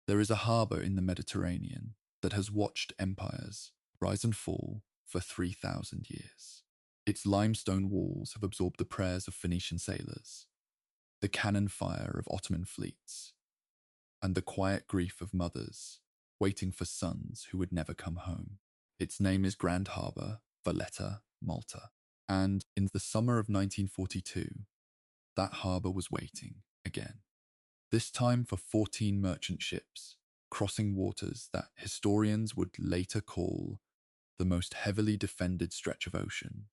There is a harbour in the Mediterranean that has watched empires rise and fall for 3,000 years. Its limestone walls have absorbed the prayers of Phoenician sailors, the cannon fire of Ottoman fleets, and the quiet grief of mothers waiting for sons who would never come home. Its name is Grand Harbour, Valletta, Malta. And in the summer of 1942, that harbour was waiting again. This time for 14 merchant ships, crossing waters that historians would later call the most heavily defended stretch of ocean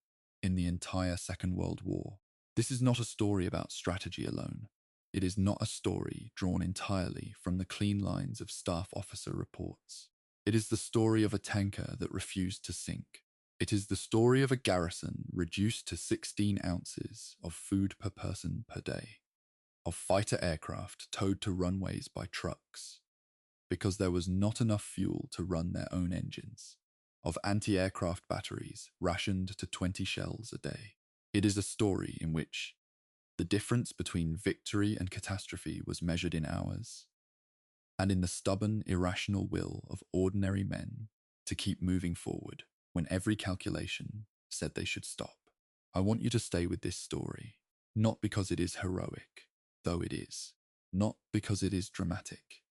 in the entire Second World War. This is not a story about strategy alone. It is not a story drawn entirely from the clean lines of staff officer reports. It is the story of a tanker that refused to sink. It is the story of a garrison reduced to 16 ounces of food per person per day, of fighter aircraft towed to runways by trucks because there was not enough fuel to run their own engines, of anti-aircraft batteries rationed to 20 shells a day. It is a story in which the difference between victory and catastrophe was measured in hours, and in the stubborn, irrational will of ordinary men to keep moving forward when every calculation said they should stop. I want you to stay with this story, not because it is heroic, though it is, not because it is dramatic,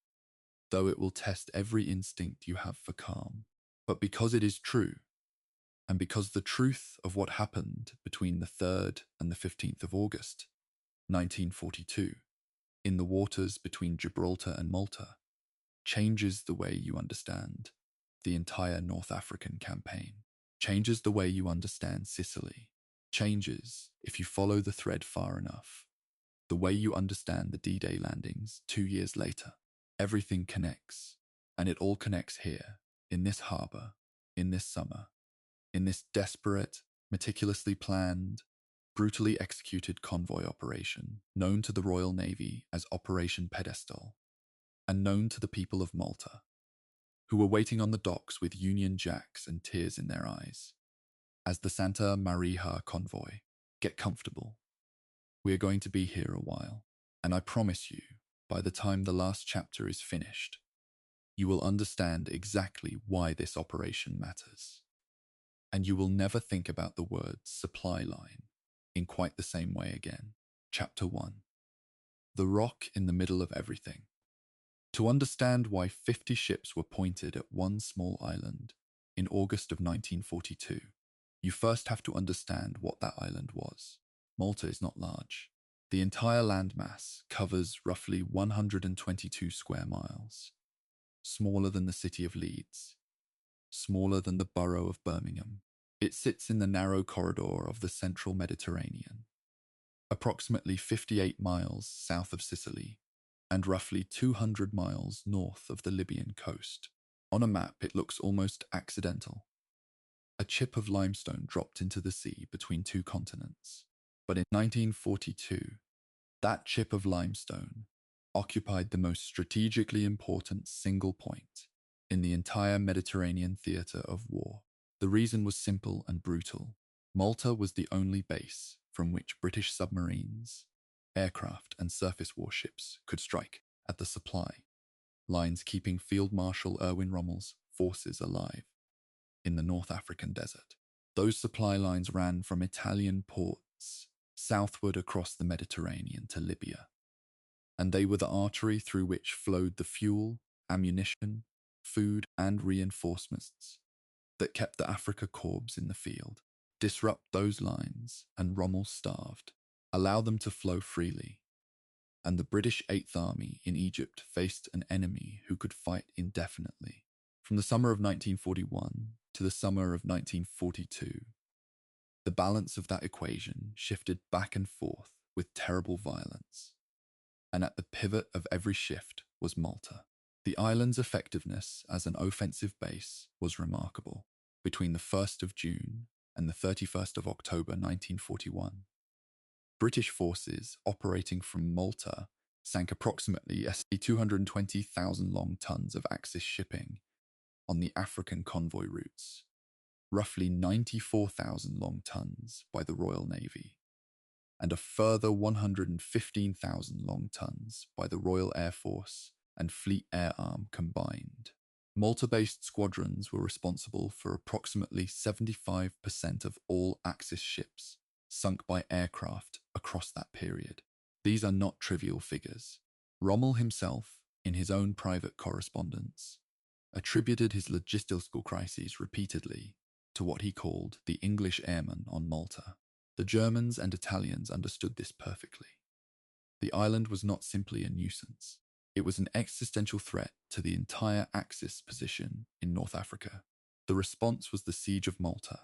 though it will test every instinct you have for calm, but because it is true, and because the truth of what happened between the 3rd and the 15th of August, 1942, in the waters between Gibraltar and Malta, changes the way you understand the entire North African campaign, changes the way you understand Sicily, changes, if you follow the thread far enough, the way you understand the D-Day landings 2 years later. Everything connects, and it all connects here, in this harbour, in this summer, in this desperate, meticulously planned, brutally executed convoy operation, known to the Royal Navy as Operation Pedestal, and known to the people of Malta, who were waiting on the docks with Union Jacks and tears in their eyes, as the Santa Maria convoy. Get comfortable. We are going to be here a while, and I promise you, by the time the last chapter is finished, you will understand exactly why this operation matters. And you will never think about the word supply line in quite the same way again. Chapter 1. The rock in the middle of everything. To understand why 50 ships were pointed at one small island in August of 1942, you first have to understand what that island was. Malta is not large. The entire landmass covers roughly 122 square miles, smaller than the city of Leeds, smaller than the borough of Birmingham. It sits in the narrow corridor of the central Mediterranean, approximately 58 miles south of Sicily and roughly 200 miles north of the Libyan coast. On a map, it looks almost accidental. A chip of limestone dropped into the sea between two continents. But in 1942, that chip of limestone occupied the most strategically important single point in the entire Mediterranean theatre of war. The reason was simple and brutal. Malta was the only base from which British submarines, aircraft and surface warships could strike at the supply lines, keeping Field Marshal Erwin Rommel's forces alive in the North African desert. Those supply lines ran from Italian ports southward across the Mediterranean to Libya, and they were the artery through which flowed the fuel, ammunition, food, and reinforcements that kept the Afrika Korps in the field. Disrupt those lines, and Rommel starved. Allow them to flow freely, and the British Eighth Army in Egypt faced an enemy who could fight indefinitely. From the summer of 1941 to the summer of 1942, the balance of that equation shifted back and forth with terrible violence. And at the pivot of every shift was Malta. The island's effectiveness as an offensive base was remarkable. Between the 1st of June and the 31st of October 1941, British forces operating from Malta sank approximately 220,000 long tons of Axis shipping on the African convoy routes, roughly 94,000 long tons by the Royal Navy, and a further 115,000 long tons by the Royal Air Force and Fleet Air Arm combined. Malta-based squadrons were responsible for approximately 75% of all Axis ships sunk by aircraft across that period. These are not trivial figures. Rommel himself, in his own private correspondence, attributed his logistical crises repeatedly to what he called the English airmen on Malta. The Germans and Italians understood this perfectly. The island was not simply a nuisance. It was an existential threat to the entire Axis position in North Africa. The response was the Siege of Malta,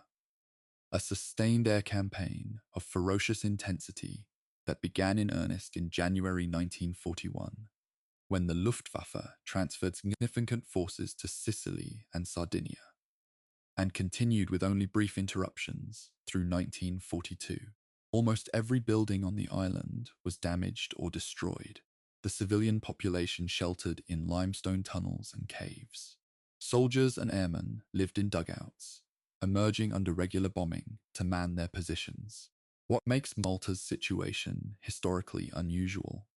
a sustained air campaign of ferocious intensity that began in earnest in January 1941, when the Luftwaffe transferred significant forces to Sicily and Sardinia, and continued with only brief interruptions through 1942. Almost every building on the island was damaged or destroyed. The civilian population sheltered in limestone tunnels and caves. Soldiers and airmen lived in dugouts, emerging under regular bombing to man their positions. What makes Malta's situation historically unusual,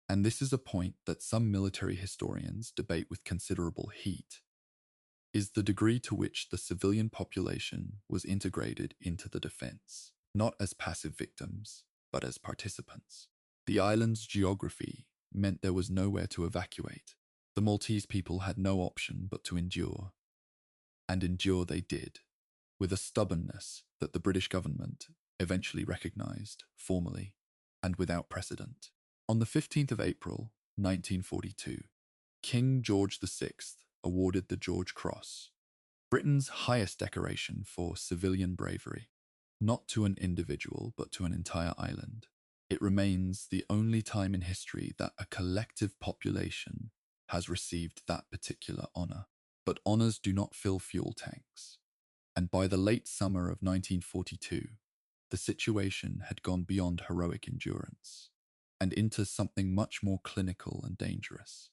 and this is a point that some military historians debate with considerable heat, is the degree to which the civilian population was integrated into the defense, not as passive victims, but as participants. The island's geography meant there was nowhere to evacuate. The Maltese people had no option but to endure. And endure they did, with a stubbornness that the British government eventually recognized formally and without precedent. On the 15th of April, 1942, King George VI awarded the George Cross, Britain's highest decoration for civilian bravery, not to an individual but to an entire island. It remains the only time in history that a collective population has received that particular honor. But honors do not fill fuel tanks. And by the late summer of 1942, the situation had gone beyond heroic endurance and into something much more clinical and dangerous: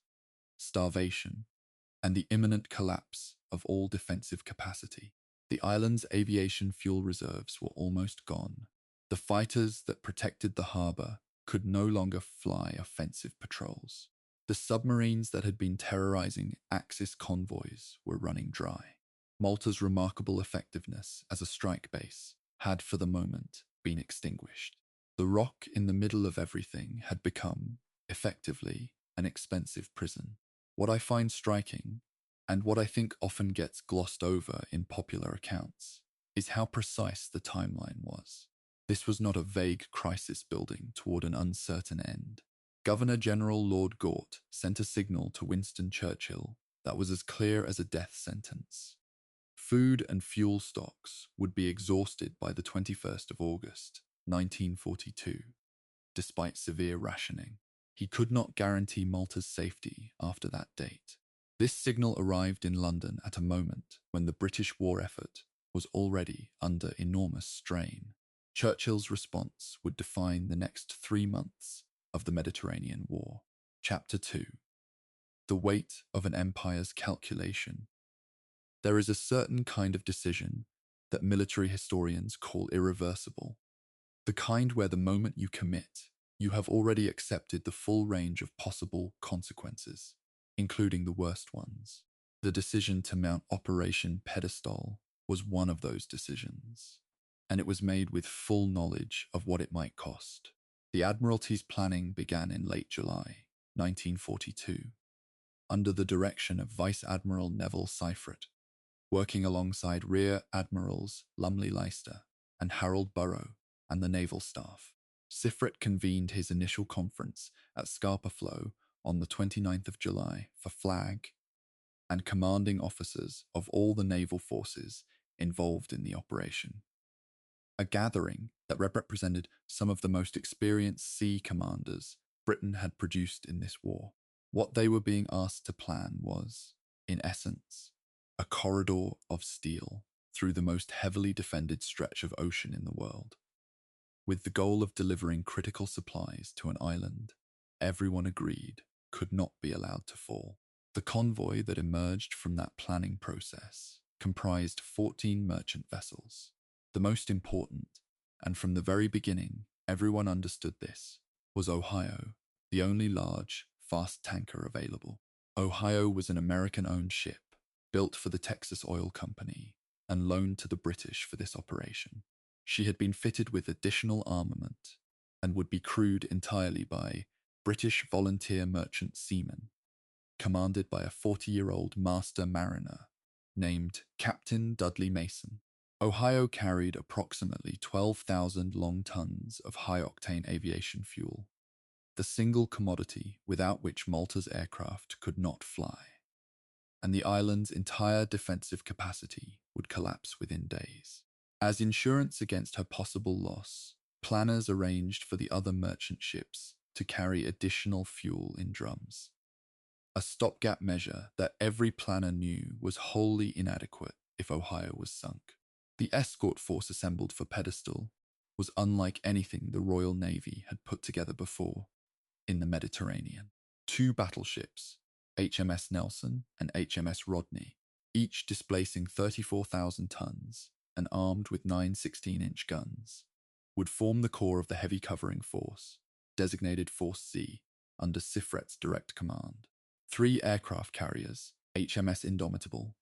starvation and the imminent collapse of all defensive capacity. The island's aviation fuel reserves were almost gone. The fighters that protected the harbour could no longer fly offensive patrols. The submarines that had been terrorizing Axis convoys were running dry. Malta's remarkable effectiveness as a strike base had, for the moment, been extinguished. The rock in the middle of everything had become, effectively, an expensive prison. What I find striking, and what I think often gets glossed over in popular accounts, is how precise the timeline was. This was not a vague crisis building toward an uncertain end. Governor-General Lord Gort sent a signal to Winston Churchill that was as clear as a death sentence. Food and fuel stocks would be exhausted by the 21st of August, 1942, despite severe rationing. He could not guarantee Malta's safety after that date. This signal arrived in London at a moment when the British war effort was already under enormous strain. Churchill's response would define the next 3 months of the Mediterranean War. Chapter 2. The Weight of an Empire's Calculation. There is a certain kind of decision that military historians call irreversible, the kind where the moment you commit, you have already accepted the full range of possible consequences, including the worst ones. The decision to mount Operation Pedestal was one of those decisions, and it was made with full knowledge of what it might cost. The Admiralty's planning began in late July 1942, under the direction of Vice Admiral Neville Seifert, working alongside Rear Admirals Lumley Leicester and Harold Burrow and the naval staff. Seifert convened his initial conference at Scapa Flow on the 29th of July for flag and commanding officers of all the naval forces involved in the operation. A gathering that represented some of the most experienced sea commanders Britain had produced in this war. What they were being asked to plan was, in essence, a corridor of steel through the most heavily defended stretch of ocean in the world, with the goal of delivering critical supplies to an island everyone agreed could not be allowed to fall. The convoy that emerged from that planning process comprised 14 merchant vessels. The most important, and from the very beginning everyone understood this, was Ohio, the only large, fast tanker available. Ohio was an American-owned ship, built for the Texas Oil Company and loaned to the British for this operation. She had been fitted with additional armament and would be crewed entirely by British volunteer merchant seamen, commanded by a 40-year-old master mariner named Captain Dudley Mason. Ohio carried approximately 12,000 long tons of high-octane aviation fuel, the single commodity without which Malta's aircraft could not fly, and the island's entire defensive capacity would collapse within days. As insurance against her possible loss, planners arranged for the other merchant ships to carry additional fuel in drums, a stopgap measure that every planner knew was wholly inadequate if Ohio was sunk. The escort force assembled for Pedestal was unlike anything the Royal Navy had put together before in the Mediterranean. 2 battleships, HMS Nelson and HMS Rodney, each displacing 34,000 tons and armed with 9 16-inch guns, would form the core of the heavy covering force, designated Force C, under Sifret's direct command. 3 aircraft carriers, HMS Indomitable,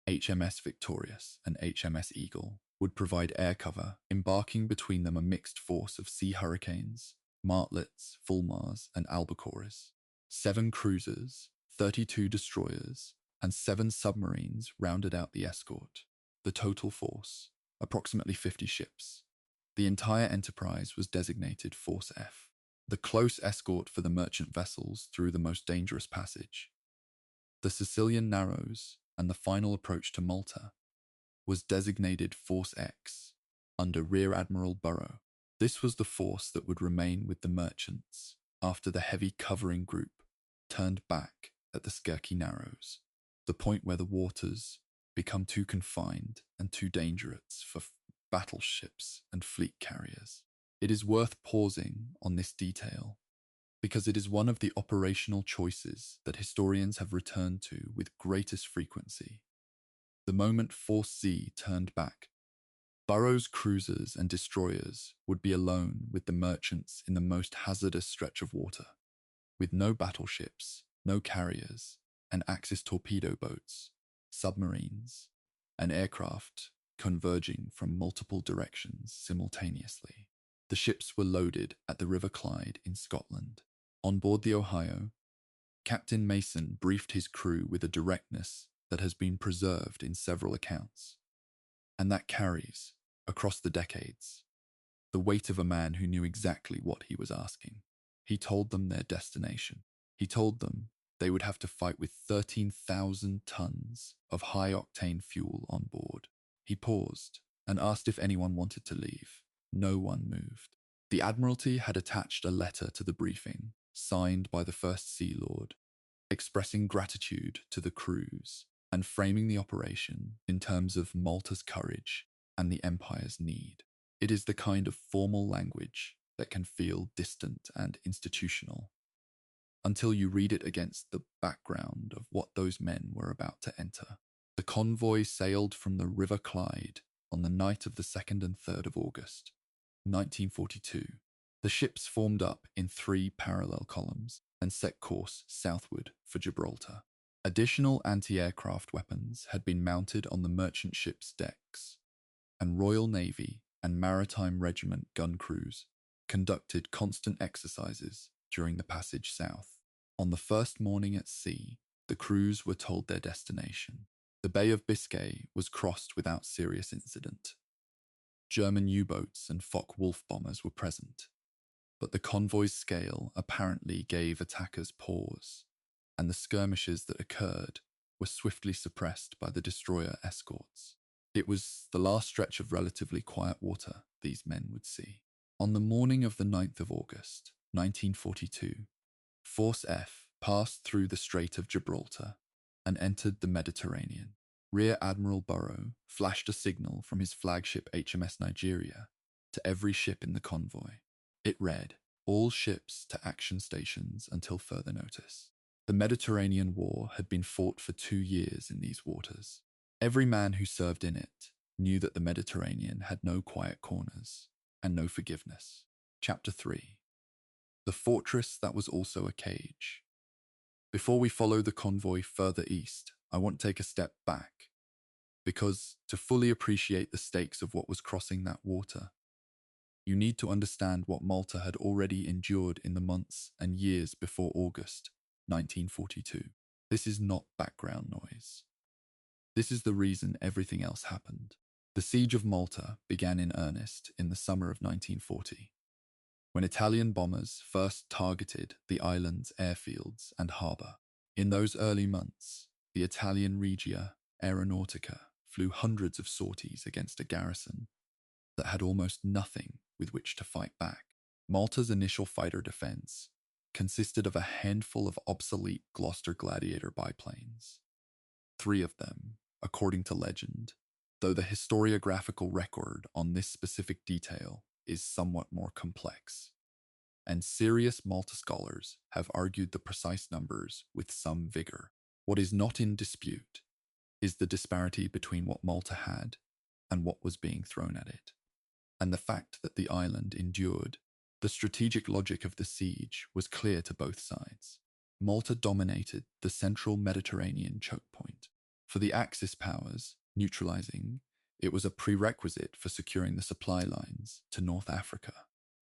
HMS Victorious, and HMS Eagle, would provide air cover, embarking between them a mixed force of Sea Hurricanes, Martlets, Fulmars, and Albacores. 7 cruisers, 32 destroyers, and 7 submarines rounded out the escort. The total force, approximately 50 ships. The entire enterprise was designated Force F, the close escort for the merchant vessels through the most dangerous passage. The Sicilian Narrows and the final approach to Malta was designated Force X under Rear Admiral Burrough. This was the force that would remain with the merchants after the heavy covering group turned back at the Skirky Narrows, the point where the waters become too confined and too dangerous for battleships and fleet carriers. It is worth pausing on this detail because it is one of the operational choices that historians have returned to with greatest frequency. The moment Force C turned back, Burroughs' cruisers and destroyers would be alone with the merchants in the most hazardous stretch of water, with no battleships, no carriers, and Axis torpedo boats, submarines, and aircraft converging from multiple directions simultaneously. The ships were loaded at the River Clyde in Scotland. On board the Ohio, Captain Mason briefed his crew with a directness that has been preserved in several accounts, and that carries, across the decades, the weight of a man who knew exactly what he was asking. He told them their destination. He told them they would have to fight with 13,000 tons of high-octane fuel on board. He paused and asked if anyone wanted to leave. No one moved. The Admiralty had attached a letter to the briefing, signed by the First Sea Lord, expressing gratitude to the crews and framing the operation in terms of Malta's courage and the Empire's need. It is the kind of formal language that can feel distant and institutional, until you read it against the background of what those men were about to enter. The convoy sailed from the River Clyde on the night of the 2nd and 3rd of August, 1942. The ships formed up in 3 parallel columns and set course southward for Gibraltar. Additional anti-aircraft weapons had been mounted on the merchant ship's decks, and Royal Navy and Maritime Regiment gun crews conducted constant exercises during the passage south. On the first morning at sea, the crews were told their destination. The Bay of Biscay was crossed without serious incident. German U-boats and Focke-Wulf bombers were present, but the convoy's scale apparently gave attackers pause, and the skirmishes that occurred were swiftly suppressed by the destroyer escorts. It was the last stretch of relatively quiet water these men would see. On the morning of the 9th of August, 1942, Force F passed through the Strait of Gibraltar and entered the Mediterranean. Rear Admiral Burrough flashed a signal from his flagship HMS Nigeria to every ship in the convoy. It read, "All ships to action stations until further notice." The Mediterranean War had been fought for 2 years in these waters. Every man who served in it knew that the Mediterranean had no quiet corners and no forgiveness. Chapter 3. The Fortress That Was Also a Cage. Before we follow the convoy further east, I want to take a step back, because to fully appreciate the stakes of what was crossing that water, you need to understand what Malta had already endured in the months and years before August 1942. This is not background noise. This is the reason everything else happened. The siege of Malta began in earnest in the summer of 1940, when Italian bombers first targeted the island's airfields and harbour. In those early months, the Italian Regia Aeronautica flew hundreds of sorties against a garrison that had almost nothing with which to fight back. Malta's initial fighter defense consisted of a handful of obsolete Gloucester Gladiator biplanes. 3 of them, according to legend, though the historiographical record on this specific detail is somewhat more complex, and serious Malta scholars have argued the precise numbers with some vigor. What is not in dispute is the disparity between what Malta had and what was being thrown at it, and the fact that the island endured. The strategic logic of the siege was clear to both sides. Malta dominated the central Mediterranean choke point. For the Axis powers, neutralizing it was a prerequisite for securing the supply lines to North Africa.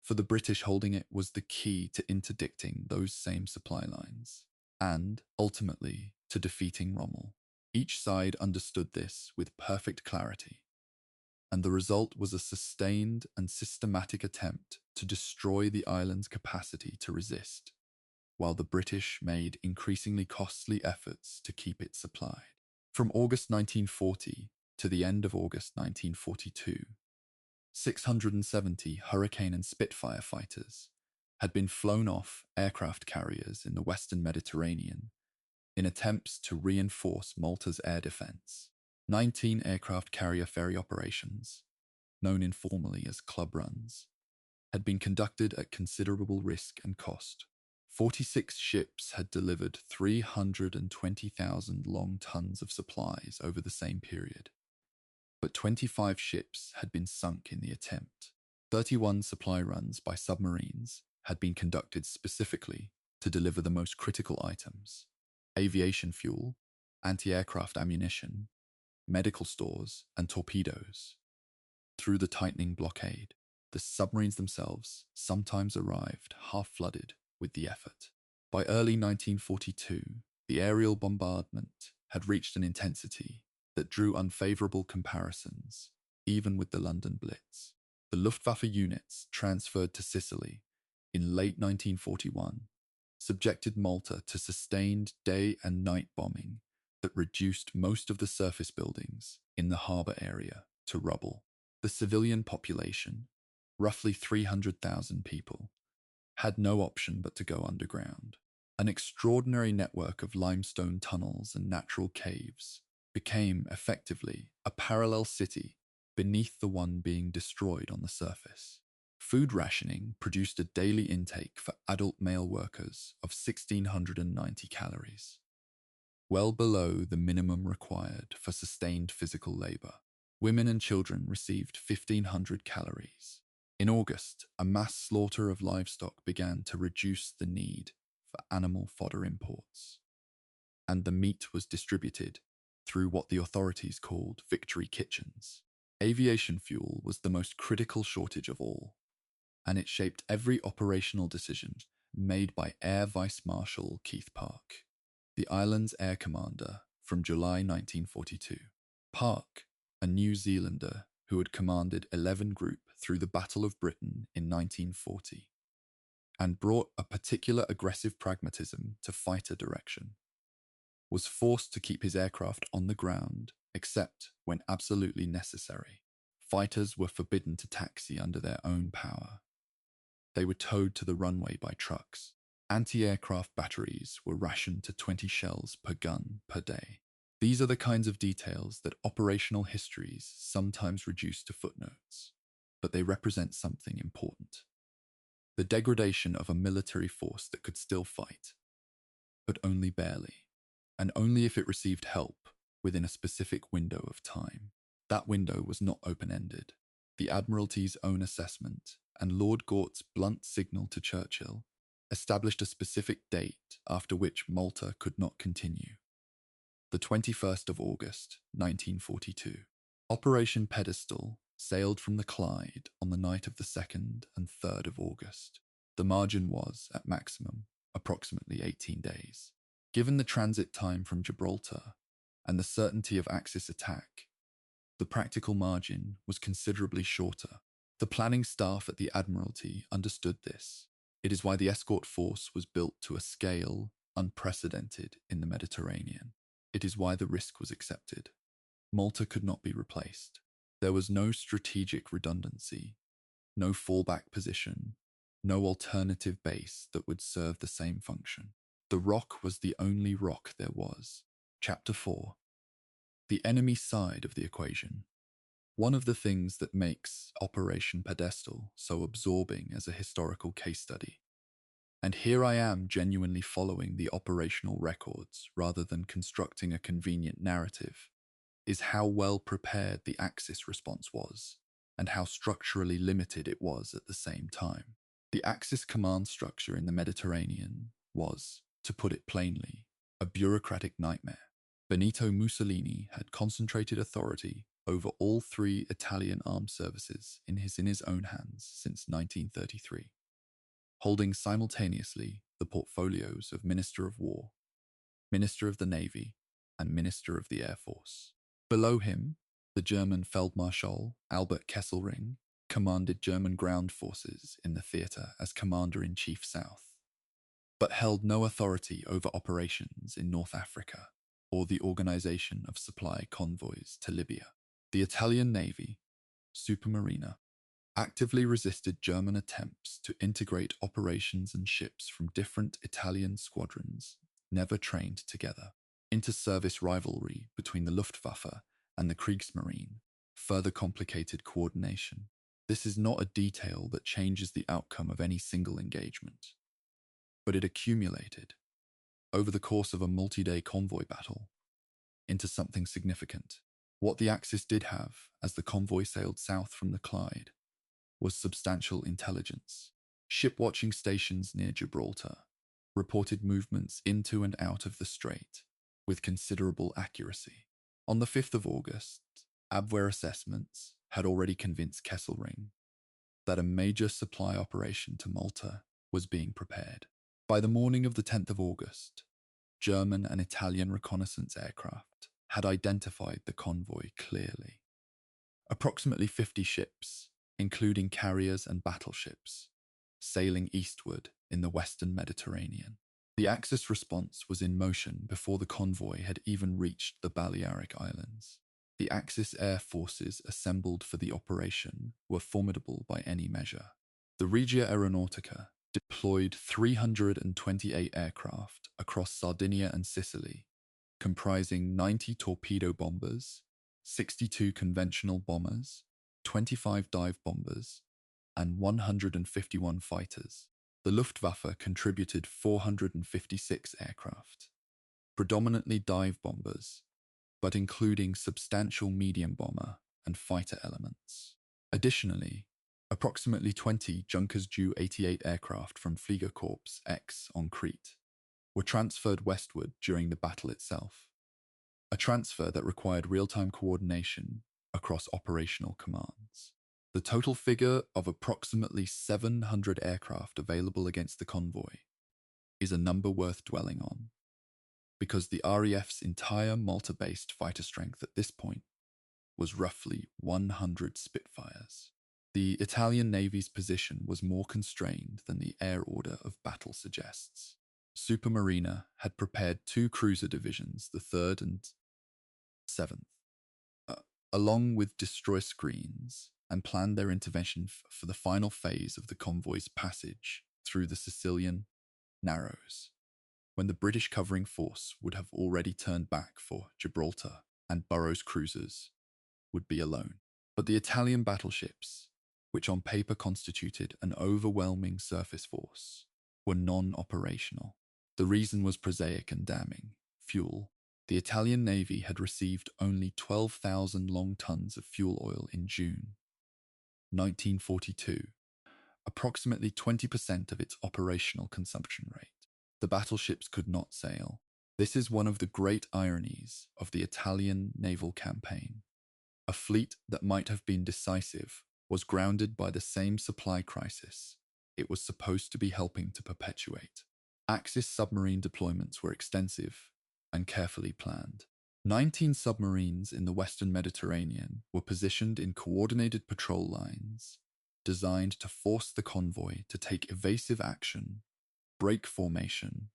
For the British, holding it was the key to interdicting those same supply lines, and, ultimately, to defeating Rommel. Each side understood this with perfect clarity, and the result was a sustained and systematic attempt to destroy the island's capacity to resist, while the British made increasingly costly efforts to keep it supplied. From August 1940 to the end of August 1942, 670 Hurricane and Spitfire fighters had been flown off aircraft carriers in the Western Mediterranean in attempts to reinforce Malta's air defense. 19 aircraft carrier ferry operations, known informally as club runs, had been conducted at considerable risk and cost. 46 ships had delivered 320,000 long tons of supplies over the same period, but 25 ships had been sunk in the attempt. 31 supply runs by submarines had been conducted specifically to deliver the most critical items: aviation fuel, anti-aircraft ammunition, medical stores, and torpedoes. Through the tightening blockade, the submarines themselves sometimes arrived half-flooded with the effort. By early 1942, the aerial bombardment had reached an intensity that drew unfavorable comparisons, even with the London Blitz. The Luftwaffe units transferred to Sicily in late 1941 subjected Malta to sustained day and night bombing that reduced most of the surface buildings in the harbour area to rubble. The civilian population, roughly 300,000 people, had no option but to go underground. An extraordinary network of limestone tunnels and natural caves became effectively a parallel city beneath the one being destroyed on the surface. Food rationing produced a daily intake for adult male workers of 1,690 calories, well below the minimum required for sustained physical labour. Women and children received 1,500 calories. In August, a mass slaughter of livestock began to reduce the need for animal fodder imports, and the meat was distributed through what the authorities called victory kitchens. Aviation fuel was the most critical shortage of all, and it shaped every operational decision made by Air Vice Marshal Keith Park, the island's air commander from July 1942. Park, a New Zealander who had commanded 11 Group through the Battle of Britain in 1940, and brought a particular aggressive pragmatism to fighter direction, was forced to keep his aircraft on the ground except when absolutely necessary. Fighters were forbidden to taxi under their own power. They were towed to the runway by trucks. Anti-aircraft batteries were rationed to 20 shells per gun per day. These are the kinds of details that operational histories sometimes reduce to footnotes, but they represent something important. The degradation of a military force that could still fight, but only barely, and only if it received help within a specific window of time. That window was not open-ended. The Admiralty's own assessment and Lord Gort's blunt signal to Churchill established a specific date after which Malta could not continue. The 21st of August, 1942. Operation Pedestal sailed from the Clyde on the night of the 2nd and 3rd of August. The margin was, at maximum, approximately 18 days. Given the transit time from Gibraltar and the certainty of Axis attack, the practical margin was considerably shorter. The planning staff at the Admiralty understood this. It is why the escort force was built to a scale unprecedented in the Mediterranean. It is why the risk was accepted. Malta could not be replaced. There was no strategic redundancy, no fallback position, no alternative base that would serve the same function. The rock was the only rock there was. Chapter 4. The enemy side of the equation. One of the things that makes Operation Pedestal so absorbing as a historical case study, and here I am genuinely following the operational records rather than constructing a convenient narrative, is how well prepared the Axis response was, and how structurally limited it was at the same time. The Axis command structure in the Mediterranean was, to put it plainly, a bureaucratic nightmare. Benito Mussolini had concentrated authority over all three Italian armed services in his own hands since 1933, holding simultaneously the portfolios of Minister of War, Minister of the Navy, and Minister of the Air Force. Below him, the German Feldmarschall Albert Kesselring commanded German ground forces in the theatre as Commander-in-Chief South, but held no authority over operations in North Africa or the organization of supply convoys to Libya. The Italian Navy, Supermarina, actively resisted German attempts to integrate operations and ships from different Italian squadrons, never trained together. Inter-service rivalry between the Luftwaffe and the Kriegsmarine further complicated coordination. This is not a detail that changes the outcome of any single engagement, but it accumulated, over the course of a multi-day convoy battle, into something significant. What the Axis did have, as the convoy sailed south from the Clyde, was substantial intelligence. Ship-watching stations near Gibraltar reported movements into and out of the strait with considerable accuracy. On the 5th of August, Abwehr assessments had already convinced Kesselring that a major supply operation to Malta was being prepared. By the morning of the 10th of August, German and Italian reconnaissance aircraft had identified the convoy clearly. Approximately 50 ships, including carriers and battleships, sailing eastward in the western Mediterranean. The Axis response was in motion before the convoy had even reached the Balearic Islands. The Axis air forces assembled for the operation were formidable by any measure. The Regia Aeronautica deployed 328 aircraft across Sardinia and Sicily, comprising 90 torpedo bombers, 62 conventional bombers, 25 dive bombers, and 151 fighters. The Luftwaffe contributed 456 aircraft, predominantly dive bombers, but including substantial medium bomber and fighter elements. Additionally, approximately 20 Junkers Ju-88 aircraft from Fliegerkorps X on Crete were transferred westward during the battle itself, a transfer that required real-time coordination across operational commands. The total figure of approximately 700 aircraft available against the convoy is a number worth dwelling on, because the RAF's entire Malta-based fighter strength at this point was roughly 100 Spitfires. The Italian Navy's position was more constrained than the air order of battle suggests. Supermarina had prepared two cruiser divisions, the 3rd and 7th, along with destroyer screens, and planned their intervention for the final phase of the convoy's passage through the Sicilian Narrows, when the British covering force would have already turned back for Gibraltar and Burroughs cruisers would be alone. But the Italian battleships, which on paper constituted an overwhelming surface force, were non-operational. The reason was prosaic and damning: fuel. The Italian Navy had received only 12,000 long tons of fuel oil in June 1942, approximately 20% of its operational consumption rate. The battleships could not sail. This is one of the great ironies of the Italian naval campaign. A fleet that might have been decisive was grounded by the same supply crisis it was supposed to be helping to perpetuate. Axis submarine deployments were extensive and carefully planned. 19 submarines in the Western Mediterranean were positioned in coordinated patrol lines designed to force the convoy to take evasive action, break formation,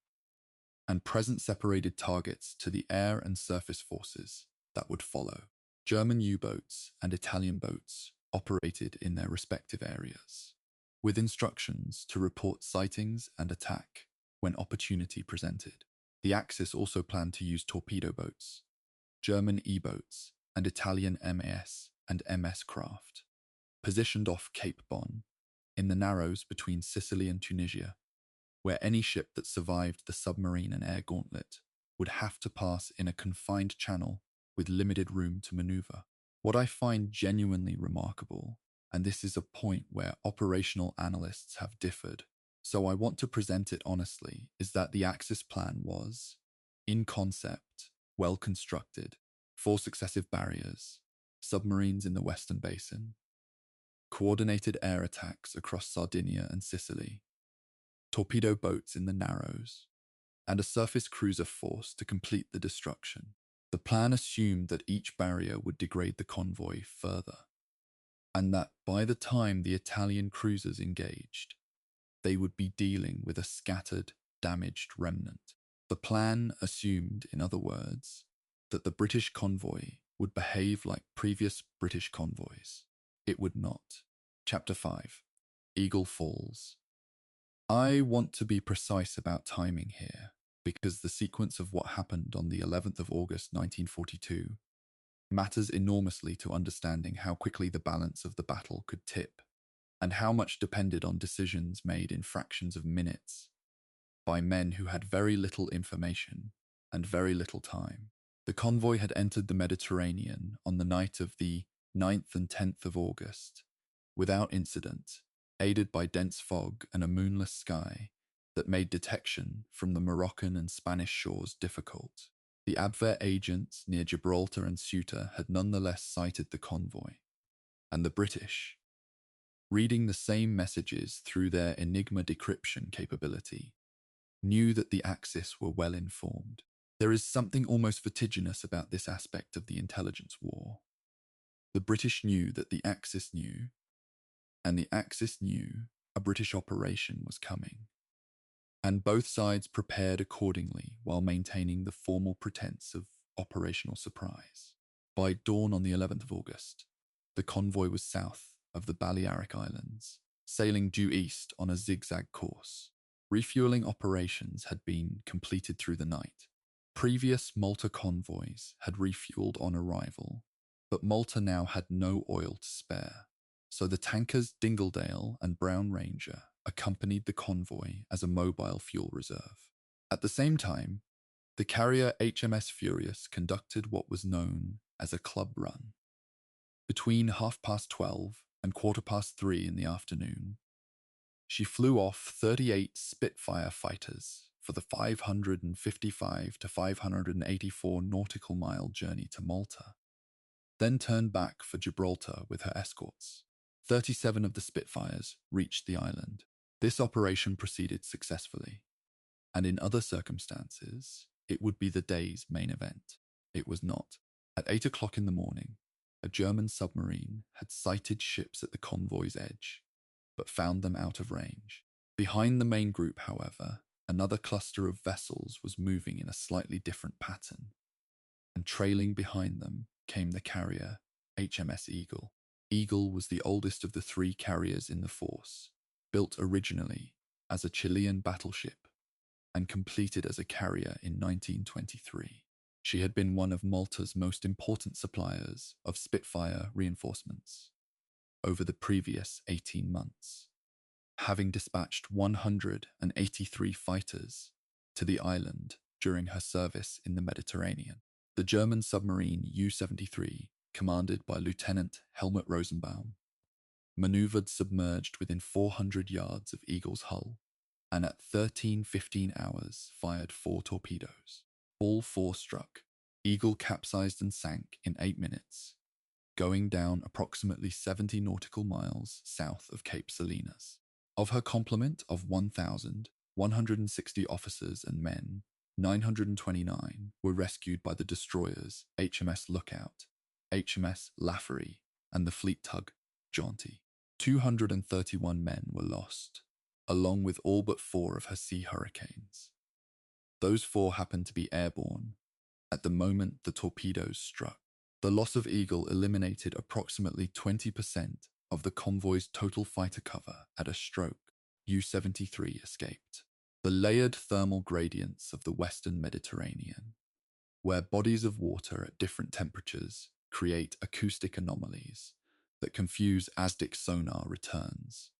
and present separated targets to the air and surface forces that would follow. German U-boats and Italian boats operated in their respective areas, with instructions to report sightings and attack when opportunity presented. The Axis also planned to use torpedo boats, German E-boats, and Italian MAS and MS craft, positioned off Cape Bon, in the narrows between Sicily and Tunisia, where any ship that survived the submarine and air gauntlet would have to pass in a confined channel with limited room to maneuver. What I find genuinely remarkable, and this is a point where operational analysts have differed, so I want to present it honestly, is that the Axis plan was, in concept, well constructed: 4 successive barriers, submarines in the Western Basin, coordinated air attacks across Sardinia and Sicily, torpedo boats in the Narrows, and a surface cruiser force to complete the destruction. The plan assumed that each barrier would degrade the convoy further, and that by the time the Italian cruisers engaged, they would be dealing with a scattered, damaged remnant. The plan assumed, in other words, that the British convoy would behave like previous British convoys. It would not. Chapter 5. Eagle Falls. I want to be precise about timing here, because the sequence of what happened on the 11th of August 1942 matters enormously to understanding how quickly the balance of the battle could tip, and how much depended on decisions made in fractions of minutes by men who had very little information and very little time. The convoy had entered the Mediterranean on the night of the 9th and 10th of August, without incident, aided by dense fog and a moonless sky that made detection from the Moroccan and Spanish shores difficult. The Abwehr agents near Gibraltar and Ceuta had nonetheless sighted the convoy, and the British, reading the same messages through their Enigma decryption capability, knew that the Axis were well informed. There is something almost vertiginous about this aspect of the intelligence war. The British knew that the Axis knew, and the Axis knew a British operation was coming, and both sides prepared accordingly while maintaining the formal pretense of operational surprise. By dawn on the 11th of August, the convoy was south of the Balearic Islands, sailing due east on a zigzag course. Refueling operations had been completed through the night. Previous Malta convoys had refueled on arrival, but Malta now had no oil to spare, so the tankers Dingledale and Brown Ranger accompanied the convoy as a mobile fuel reserve. At the same time, the carrier HMS Furious conducted what was known as a club run. Between 12:30 and 3:15 in the afternoon, she flew off 38 Spitfire fighters for the 555 to 584 nautical mile journey to Malta, then turned back for Gibraltar with her escorts. 37 of the Spitfires reached the island. This operation proceeded successfully, and in other circumstances, it would be the day's main event. It was not. At 8 o'clock in the morning, a German submarine had sighted ships at the convoy's edge, but found them out of range. Behind the main group, however, another cluster of vessels was moving in a slightly different pattern, and trailing behind them came the carrier HMS Eagle. Eagle was the oldest of the 3 carriers in the force, built originally as a Chilean battleship and completed as a carrier in 1923. She had been one of Malta's most important suppliers of Spitfire reinforcements over the previous 18 months, having dispatched 183 fighters to the island during her service in the Mediterranean. The German submarine U-73, commanded by Lieutenant Helmut Rosenbaum, maneuvered submerged within 400 yards of Eagle's hull, and at 13:15 hours fired 4 torpedoes. All 4 struck. Eagle capsized and sank in 8 minutes, going down approximately 70 nautical miles south of Cape Salinas. Of her complement of 1,160 officers and men, 929 were rescued by the destroyers HMS Lookout, HMS Laffery, and the fleet tug Jaunty. 231 men were lost, along with all but 4 of her Sea Hurricanes. Those 4 happened to be airborne at the moment the torpedoes struck. The loss of Eagle eliminated approximately 20% of the convoy's total fighter cover at a stroke. U-73 escaped. The layered thermal gradients of the Western Mediterranean, where bodies of water at different temperatures create acoustic anomalies that confuse ASDIC sonar returns,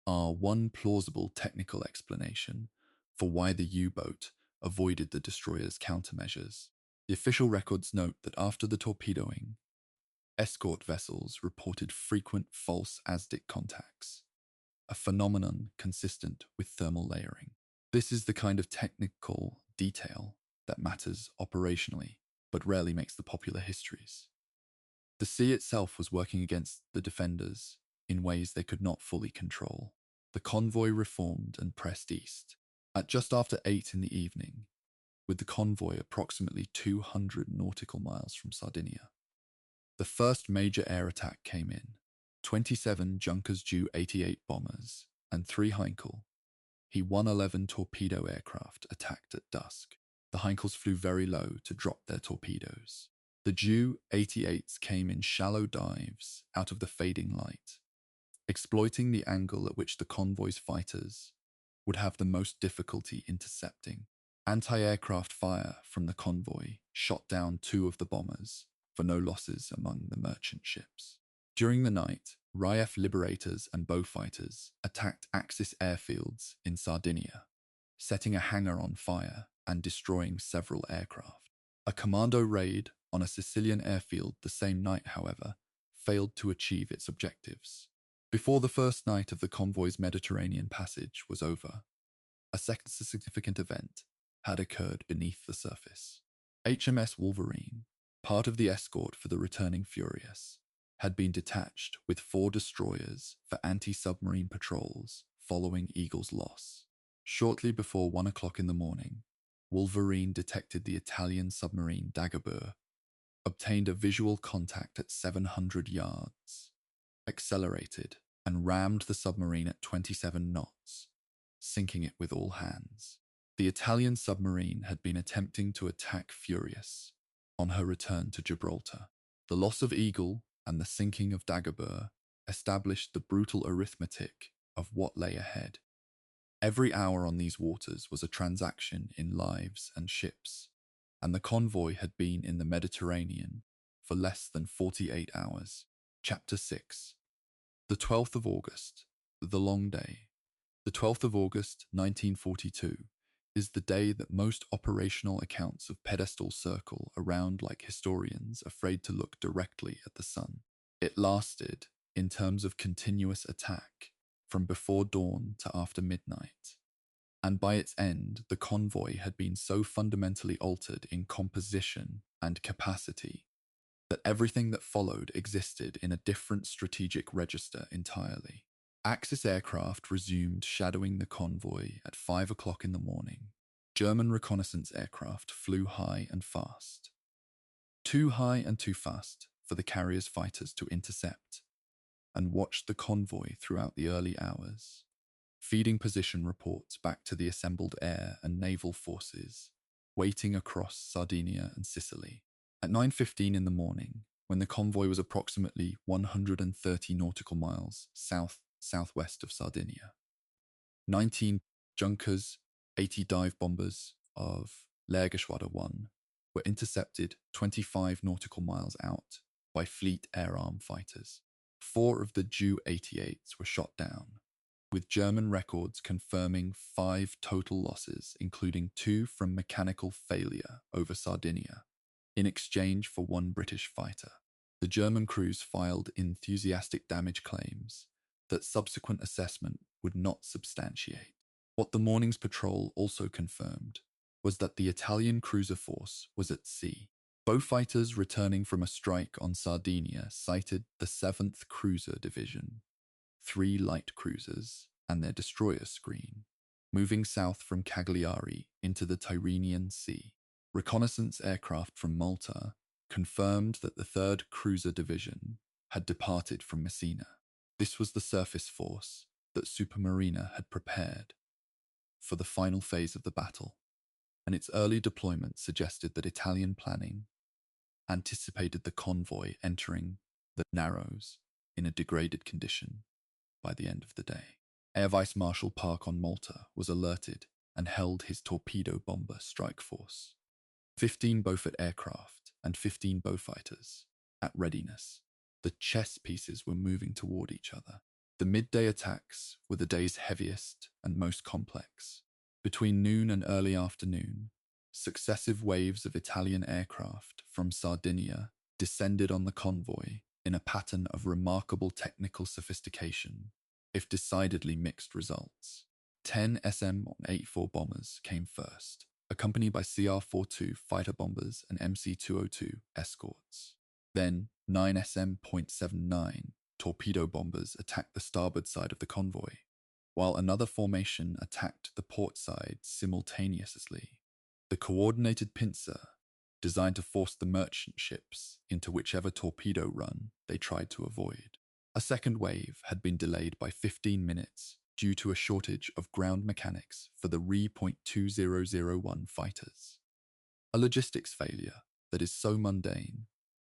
are one plausible technical explanation for why the U-boat avoided the destroyer's countermeasures. The official records note that after the torpedoing, escort vessels reported frequent false ASDIC contacts, a phenomenon consistent with thermal layering. This is the kind of technical detail that matters operationally, but rarely makes the popular histories. The sea itself was working against the defenders in ways they could not fully control. The convoy reformed and pressed east. At just after 8 in the evening, with the convoy approximately 200 nautical miles from Sardinia, the first major air attack came in. 27 Junkers Ju-88 bombers and 3 Heinkel He-111 torpedo aircraft attacked at dusk. The Heinkels flew very low to drop their torpedoes. The Ju-88s came in shallow dives out of the fading light, exploiting the angle at which the convoy's fighters would have the most difficulty intercepting. Anti-aircraft fire from the convoy shot down 2 of the bombers, for no losses among the merchant ships. During the night, RAF Liberators and Beaufighters attacked Axis airfields in Sardinia, setting a hangar on fire and destroying several aircraft. A commando raid on a Sicilian airfield the same night, however, failed to achieve its objectives. Before the first night of the convoy's Mediterranean passage was over, a second significant event had occurred beneath the surface. HMS Wolverine, part of the escort for the returning Furious, had been detached with 4 destroyers for anti-submarine patrols following Eagle's loss. Shortly before 1 o'clock in the morning, Wolverine detected the Italian submarine Dagobah, obtained a visual contact at 700 yards, accelerated, and rammed the submarine at 27 knots, sinking it with all hands. The Italian submarine had been attempting to attack Furious on her return to Gibraltar. The loss of Eagle and the sinking of Dagobah established the brutal arithmetic of what lay ahead. Every hour on these waters was a transaction in lives and ships, and the convoy had been in the Mediterranean for less than 48 hours. Chapter 6. The 12th of August, the long day. The 12th of August, 1942, is the day that most operational accounts of Pedestal circle around like historians afraid to look directly at the sun. It lasted, in terms of continuous attack, from before dawn to after midnight, and by its end the convoy had been so fundamentally altered in composition and capacity that everything that followed existed in a different strategic register entirely. Axis aircraft resumed shadowing the convoy at 5 o'clock in the morning. German reconnaissance aircraft flew high and fast. Too high and too fast for the carrier's fighters to intercept, and watched the convoy throughout the early hours, feeding position reports back to the assembled air and naval forces waiting across Sardinia and Sicily. At 9:15 in the morning, when the convoy was approximately 130 nautical miles southwest of Sardinia, 19 Junkers, 80 dive bombers of Lehrgeschwader 1 were intercepted 25 nautical miles out by Fleet Air Arm fighters. 4 of the Ju-88s were shot down, with German records confirming 5 total losses, including 2 from mechanical failure over Sardinia, in exchange for 1 British fighter. The German crews filed enthusiastic damage claims that subsequent assessment would not substantiate. What the morning's patrol also confirmed was that the Italian cruiser force was at sea. Both fighters returning from a strike on Sardinia cited the 7th Cruiser Division, 3 light cruisers, and their destroyer screen, moving south from Cagliari into the Tyrrhenian Sea. Reconnaissance aircraft from Malta confirmed that the 3rd Cruiser Division had departed from Messina. This was the surface force that Supermarina had prepared for the final phase of the battle, and its early deployment suggested that Italian planning anticipated the convoy entering the Narrows in a degraded condition by the end of the day. Air Vice Marshal Park on Malta was alerted and held his torpedo bomber strike force, 15 Beaufort aircraft and 15 Beaufighters, at readiness. The chess pieces were moving toward each other. The midday attacks were the day's heaviest and most complex. Between noon and early afternoon, successive waves of Italian aircraft from Sardinia descended on the convoy in a pattern of remarkable technical sophistication, if decidedly mixed results. 10 SM-84 bombers came first, accompanied by CR-42 fighter bombers and MC-202 escorts. Then, 9 SM.79 torpedo bombers attacked the starboard side of the convoy, while another formation attacked the port side simultaneously. The coordinated pincer, designed to force the merchant ships into whichever torpedo run they tried to avoid. A second wave had been delayed by 15 minutes due to a shortage of ground mechanics for the Re.2001 fighters. A logistics failure that is so mundane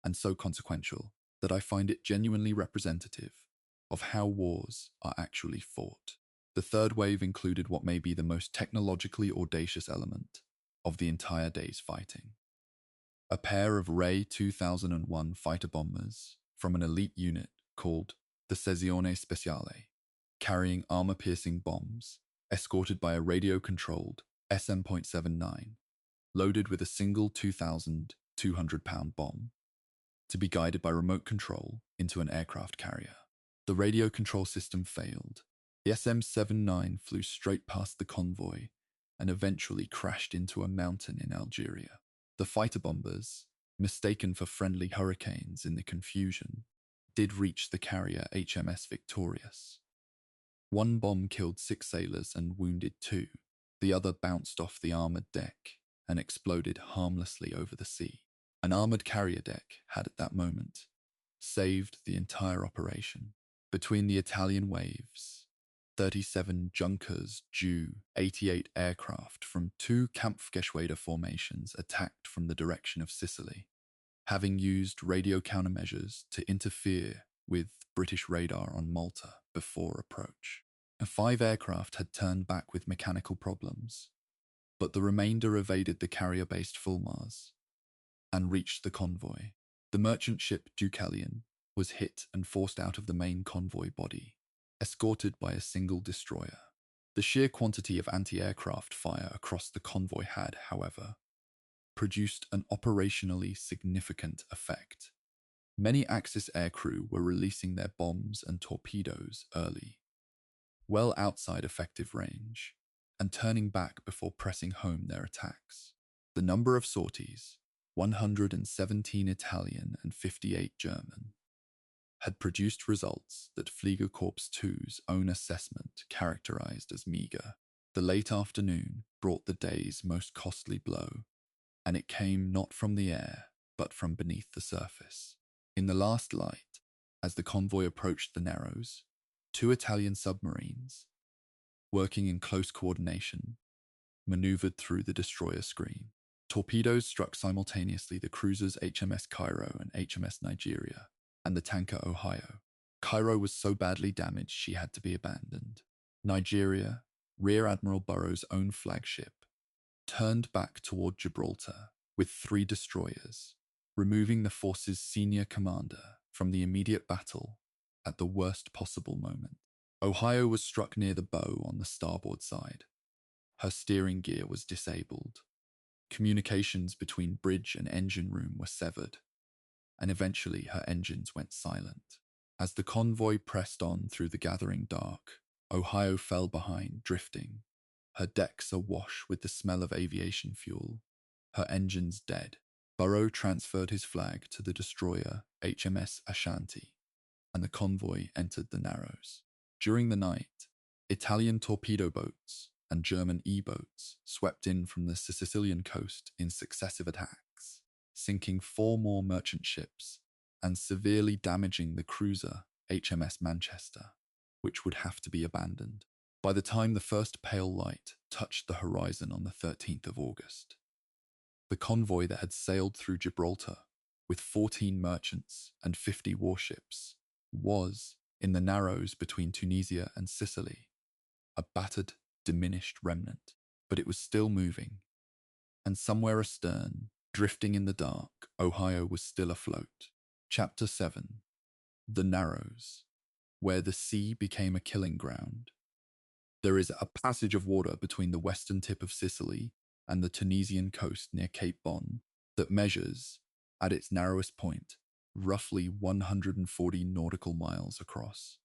and so consequential that I find it genuinely representative of how wars are actually fought. The third wave included what may be the most technologically audacious element of the entire day's fighting. A pair of Ray 2001 fighter bombers from an elite unit called the Sezione Speciale, carrying armor-piercing bombs, escorted by a radio-controlled SM.79, loaded with a single 2,200-pound bomb, to be guided by remote control into an aircraft carrier. The radio control system failed. The SM-79 flew straight past the convoy and eventually crashed into a mountain in Algeria. The fighter bombers, mistaken for friendly hurricanes in the confusion, did reach the carrier HMS Victorious. One bomb killed 6 sailors and wounded 2. The other bounced off the armoured deck and exploded harmlessly over the sea. An armoured carrier deck had at that moment saved the entire operation. Between the Italian waves, 37 Junkers Ju-88 aircraft from 2 Kampfgeschwader formations attacked from the direction of Sicily, having used radio countermeasures to interfere with British radar on Malta before approach. 5 aircraft had turned back with mechanical problems, but the remainder evaded the carrier-based Fulmars and reached the convoy. The merchant ship Deucalion was hit and forced out of the main convoy body, escorted by a single destroyer. The sheer quantity of anti-aircraft fire across the convoy had, however, produced an operationally significant effect. Many Axis aircrew were releasing their bombs and torpedoes early, well outside effective range, and turning back before pressing home their attacks. The number of sorties, 117 Italian and 58 German, had produced results that Fliegerkorps II's own assessment characterized as meager. The late afternoon brought the day's most costly blow, and it came not from the air, but from beneath the surface. In the last light, as the convoy approached the Narrows, 2 Italian submarines, working in close coordination, maneuvered through the destroyer screen. Torpedoes struck simultaneously the cruisers HMS Cairo and HMS Nigeria, and the tanker Ohio. Cairo was so badly damaged she had to be abandoned. Nigeria, Rear Admiral Burroughs' own flagship, turned back toward Gibraltar with 3 destroyers, removing the force's senior commander from the immediate battle at the worst possible moment. Ohio was struck near the bow on the starboard side. Her steering gear was disabled. Communications between bridge and engine room were severed, and eventually her engines went silent. As the convoy pressed on through the gathering dark, Ohio fell behind, drifting, her decks awash with the smell of aviation fuel, her engines dead. Burrow transferred his flag to the destroyer HMS Ashanti, and the convoy entered the Narrows. During the night, Italian torpedo boats and German E-boats swept in from the Sicilian coast in successive attacks, sinking 4 more merchant ships and severely damaging the cruiser HMS Manchester, which would have to be abandoned. By the time the first pale light touched the horizon on the 13th of August, the convoy that had sailed through Gibraltar with 14 merchants and 50 warships was, in the Narrows between Tunisia and Sicily, a battered, diminished remnant. But it was still moving, and somewhere astern, drifting in the dark, Ohio was still afloat. Chapter 7. The Narrows, where the sea became a killing ground. There is a passage of water between the western tip of Sicily and the Tunisian coast near Cape Bon that measures, at its narrowest point, roughly 140 nautical miles across.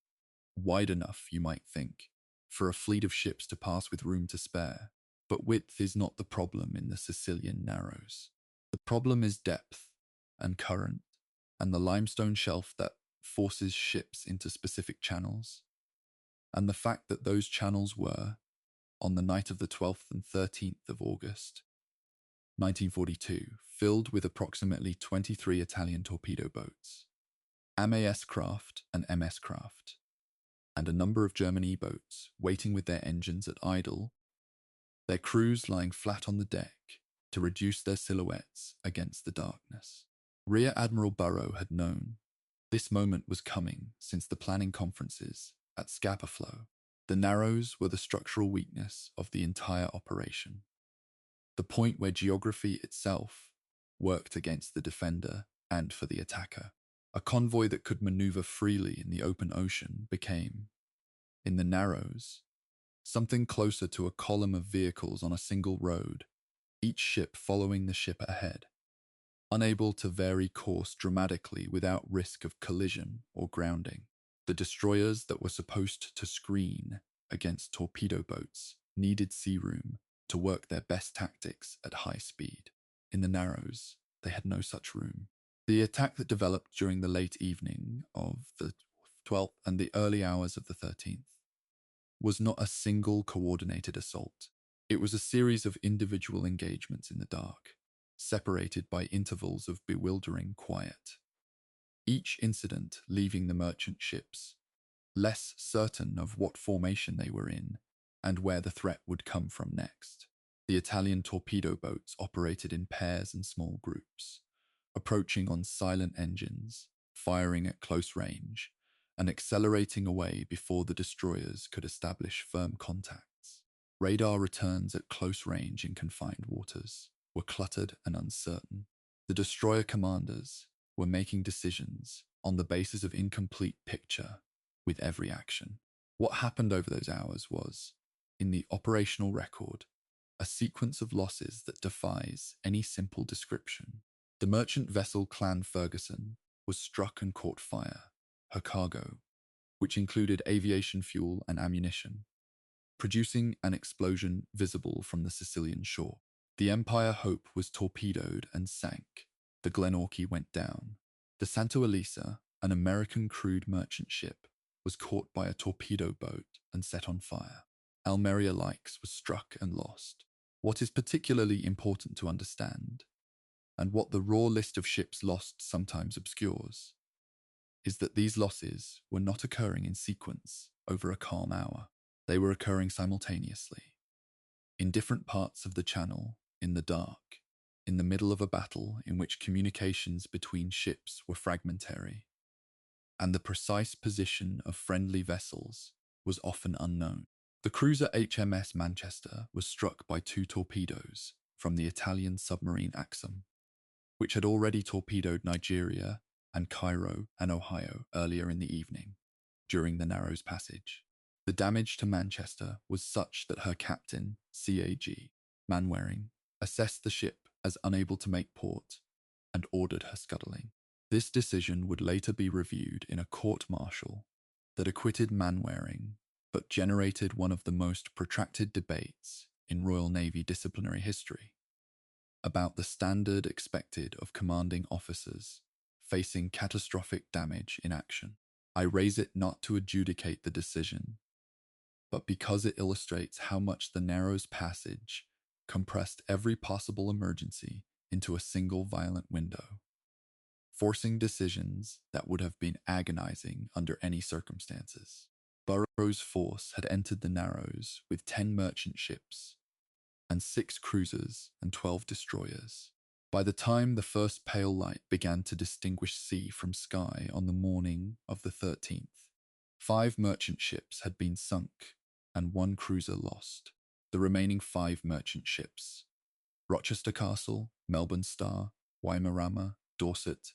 Wide enough, you might think, for a fleet of ships to pass with room to spare. But width is not the problem in the Sicilian Narrows. The problem is depth and current and the limestone shelf that forces ships into specific channels. And the fact that those channels were, on the night of the 12th and 13th of August, 1942, filled with approximately 23 Italian torpedo boats, MAS craft and MS craft, and a number of German E-boats waiting with their engines at idle, their crews lying flat on the deck to reduce their silhouettes against the darkness. Rear Admiral Burrow had known this moment was coming since the planning conferences at Scapa Flow. The Narrows were the structural weakness of the entire operation, the point where geography itself worked against the defender and for the attacker. A convoy that could maneuver freely in the open ocean became, in the Narrows, something closer to a column of vehicles on a single road, each ship following the ship ahead, unable to vary course dramatically without risk of collision or grounding. The destroyers that were supposed to screen against torpedo boats needed sea room to work their best tactics at high speed. In the Narrows, they had no such room. The attack that developed during the late evening of the 12th and the early hours of the 13th was not a single coordinated assault. It was a series of individual engagements in the dark, separated by intervals of bewildering quiet. Each incident leaving the merchant ships less certain of what formation they were in and where the threat would come from next. The Italian torpedo boats operated in pairs and small groups, approaching on silent engines, firing at close range, and accelerating away before the destroyers could establish firm contacts. Radar returns at close range in confined waters were cluttered and uncertain. The destroyer commanders were making decisions on the basis of incomplete picture with every action. What happened over those hours was, in the operational record, a sequence of losses that defies any simple description. The merchant vessel Clan Ferguson was struck and caught fire, her cargo, which included aviation fuel and ammunition, producing an explosion visible from the Sicilian shore. The Empire Hope was torpedoed and sank. The Glenorchy went down. The Santa Elisa, an American crude merchant ship, was caught by a torpedo boat and set on fire. Almeria Lykes was struck and lost. What is particularly important to understand, and what the raw list of ships lost sometimes obscures, is that these losses were not occurring in sequence over a calm hour. They were occurring simultaneously, in different parts of the channel, in the dark, in the middle of a battle in which communications between ships were fragmentary, and the precise position of friendly vessels was often unknown. The cruiser HMS Manchester was struck by 2 torpedoes from the Italian submarine Axum, which had already torpedoed Nigeria and Cairo and Ohio earlier in the evening, during the Narrows Passage. The damage to Manchester was such that her captain, CAG Manwaring, assessed the ship as unable to make port and ordered her scuttling. This decision would later be reviewed in a court-martial that acquitted Manwaring, but generated one of the most protracted debates in Royal Navy disciplinary history about the standard expected of commanding officers facing catastrophic damage in action. I raise it not to adjudicate the decision, but because it illustrates how much the Narrows Passage compressed every possible emergency into a single violent window, forcing decisions that would have been agonizing under any circumstances. Burroughs' force had entered the Narrows with 10 merchant ships and 6 cruisers and 12 destroyers. By the time the first pale light began to distinguish sea from sky on the morning of the 13th, 5 merchant ships had been sunk and 1 cruiser lost. The remaining 5 merchant ships, Rochester Castle, Melbourne Star, Wimarama, Dorset,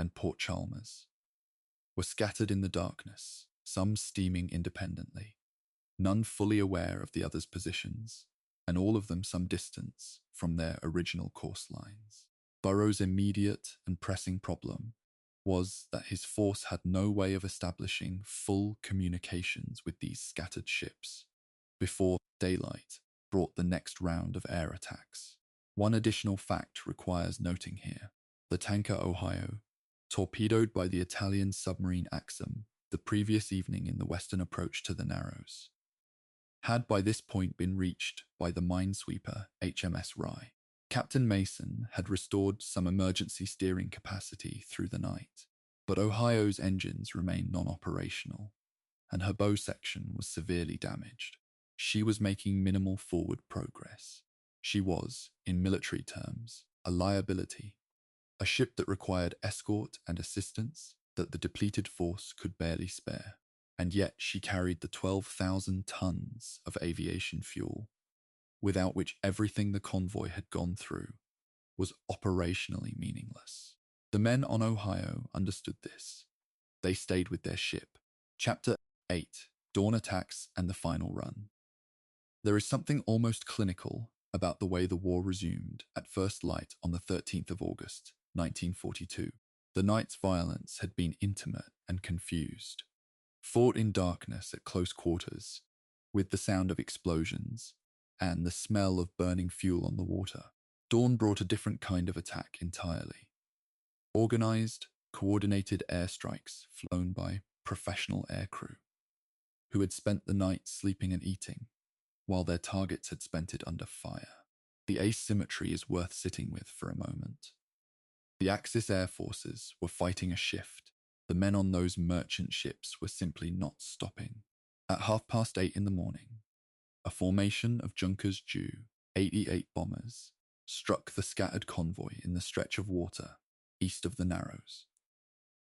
and Port Chalmers, were scattered in the darkness, some steaming independently, none fully aware of the others' positions, and all of them some distance from their original course lines. Burroughs' immediate and pressing problem was that his force had no way of establishing full communications with these scattered ships before daylight brought the next round of air attacks. One additional fact requires noting here. The tanker Ohio, torpedoed by the Italian submarine Axum the previous evening in the western approach to the Narrows, had by this point been reached by the minesweeper HMS Rye. Captain Mason had restored some emergency steering capacity through the night, but Ohio's engines remained non-operational, and her bow section was severely damaged. She was making minimal forward progress. She was, in military terms, a liability, a ship that required escort and assistance that the depleted force could barely spare. And yet she carried the 12,000 tons of aviation fuel, without which everything the convoy had gone through was operationally meaningless. The men on Ohio understood this. They stayed with their ship. Chapter 8, Dawn Attacks and the Final Run. There is something almost clinical about the way the war resumed at first light on the 13th of August, 1942. The night's violence had been intimate and confused, fought in darkness at close quarters, with the sound of explosions and the smell of burning fuel on the water. Dawn brought a different kind of attack entirely. Organized, coordinated airstrikes flown by professional aircrew, who had spent the night sleeping and eating, while their targets had spent it under fire. The asymmetry is worth sitting with for a moment. The Axis air forces were fighting a shift. The men on those merchant ships were simply not stopping. At 8:30 in the morning, a formation of Junkers Ju 88 bombers struck the scattered convoy in the stretch of water east of the Narrows,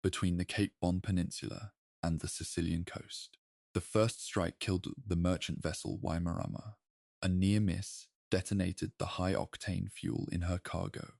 between the Cape Bon Peninsula and the Sicilian coast. The first strike killed the merchant vessel Wimarama. A near miss detonated the high-octane fuel in her cargo,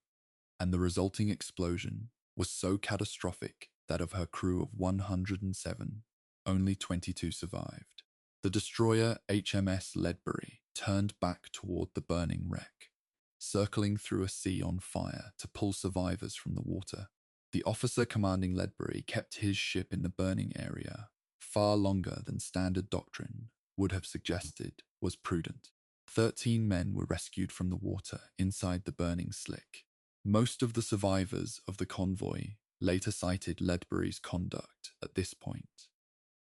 and the resulting explosion was so catastrophic that of her crew of 107, only 22 survived. The destroyer HMS Ledbury turned back toward the burning wreck, circling through a sea on fire to pull survivors from the water. The officer commanding Ledbury kept his ship in the burning area far longer than standard doctrine would have suggested was prudent. 13 men were rescued from the water inside the burning slick. Most of the survivors of the convoy later cited Ledbury's conduct at this point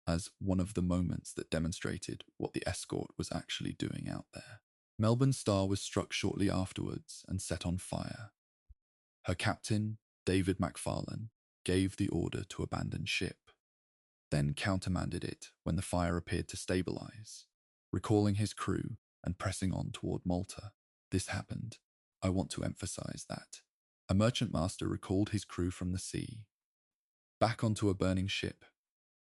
as one of the moments that demonstrated what the escort was actually doing out there. Melbourne Star was struck shortly afterwards and set on fire. Her captain, David McFarlane, gave the order to abandon ship, then countermanded it when the fire appeared to stabilize, recalling his crew and pressing on toward Malta. This happened, I want to emphasize that, a merchant master recalled his crew from the sea, back onto a burning ship,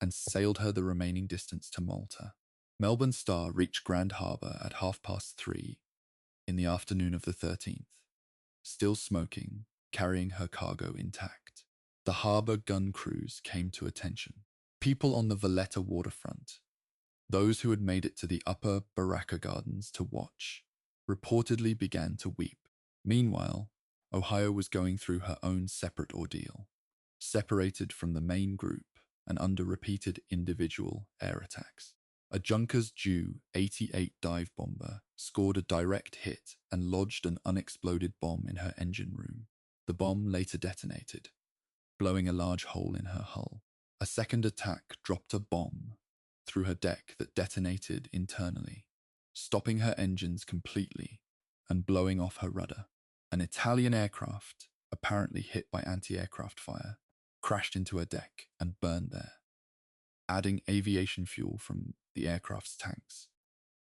and sailed her the remaining distance to Malta. Melbourne Star reached Grand Harbour at 3:30 in the afternoon of the 13th, still smoking, carrying her cargo intact. The harbour gun crews came to attention. People on the Valletta waterfront, those who had made it to the upper Baraka Gardens to watch, reportedly began to weep. Meanwhile, Ohio was going through her own separate ordeal. separated from the main group and under repeated individual air attacks. A Junkers Ju-88 dive bomber scored a direct hit and lodged an unexploded bomb in her engine room. The bomb later detonated, blowing a large hole in her hull. A second attack dropped a bomb through her deck that detonated internally, stopping her engines completely and blowing off her rudder. An Italian aircraft, apparently hit by anti-aircraft fire, crashed into her deck and burned there, adding aviation fuel from the aircraft's tanks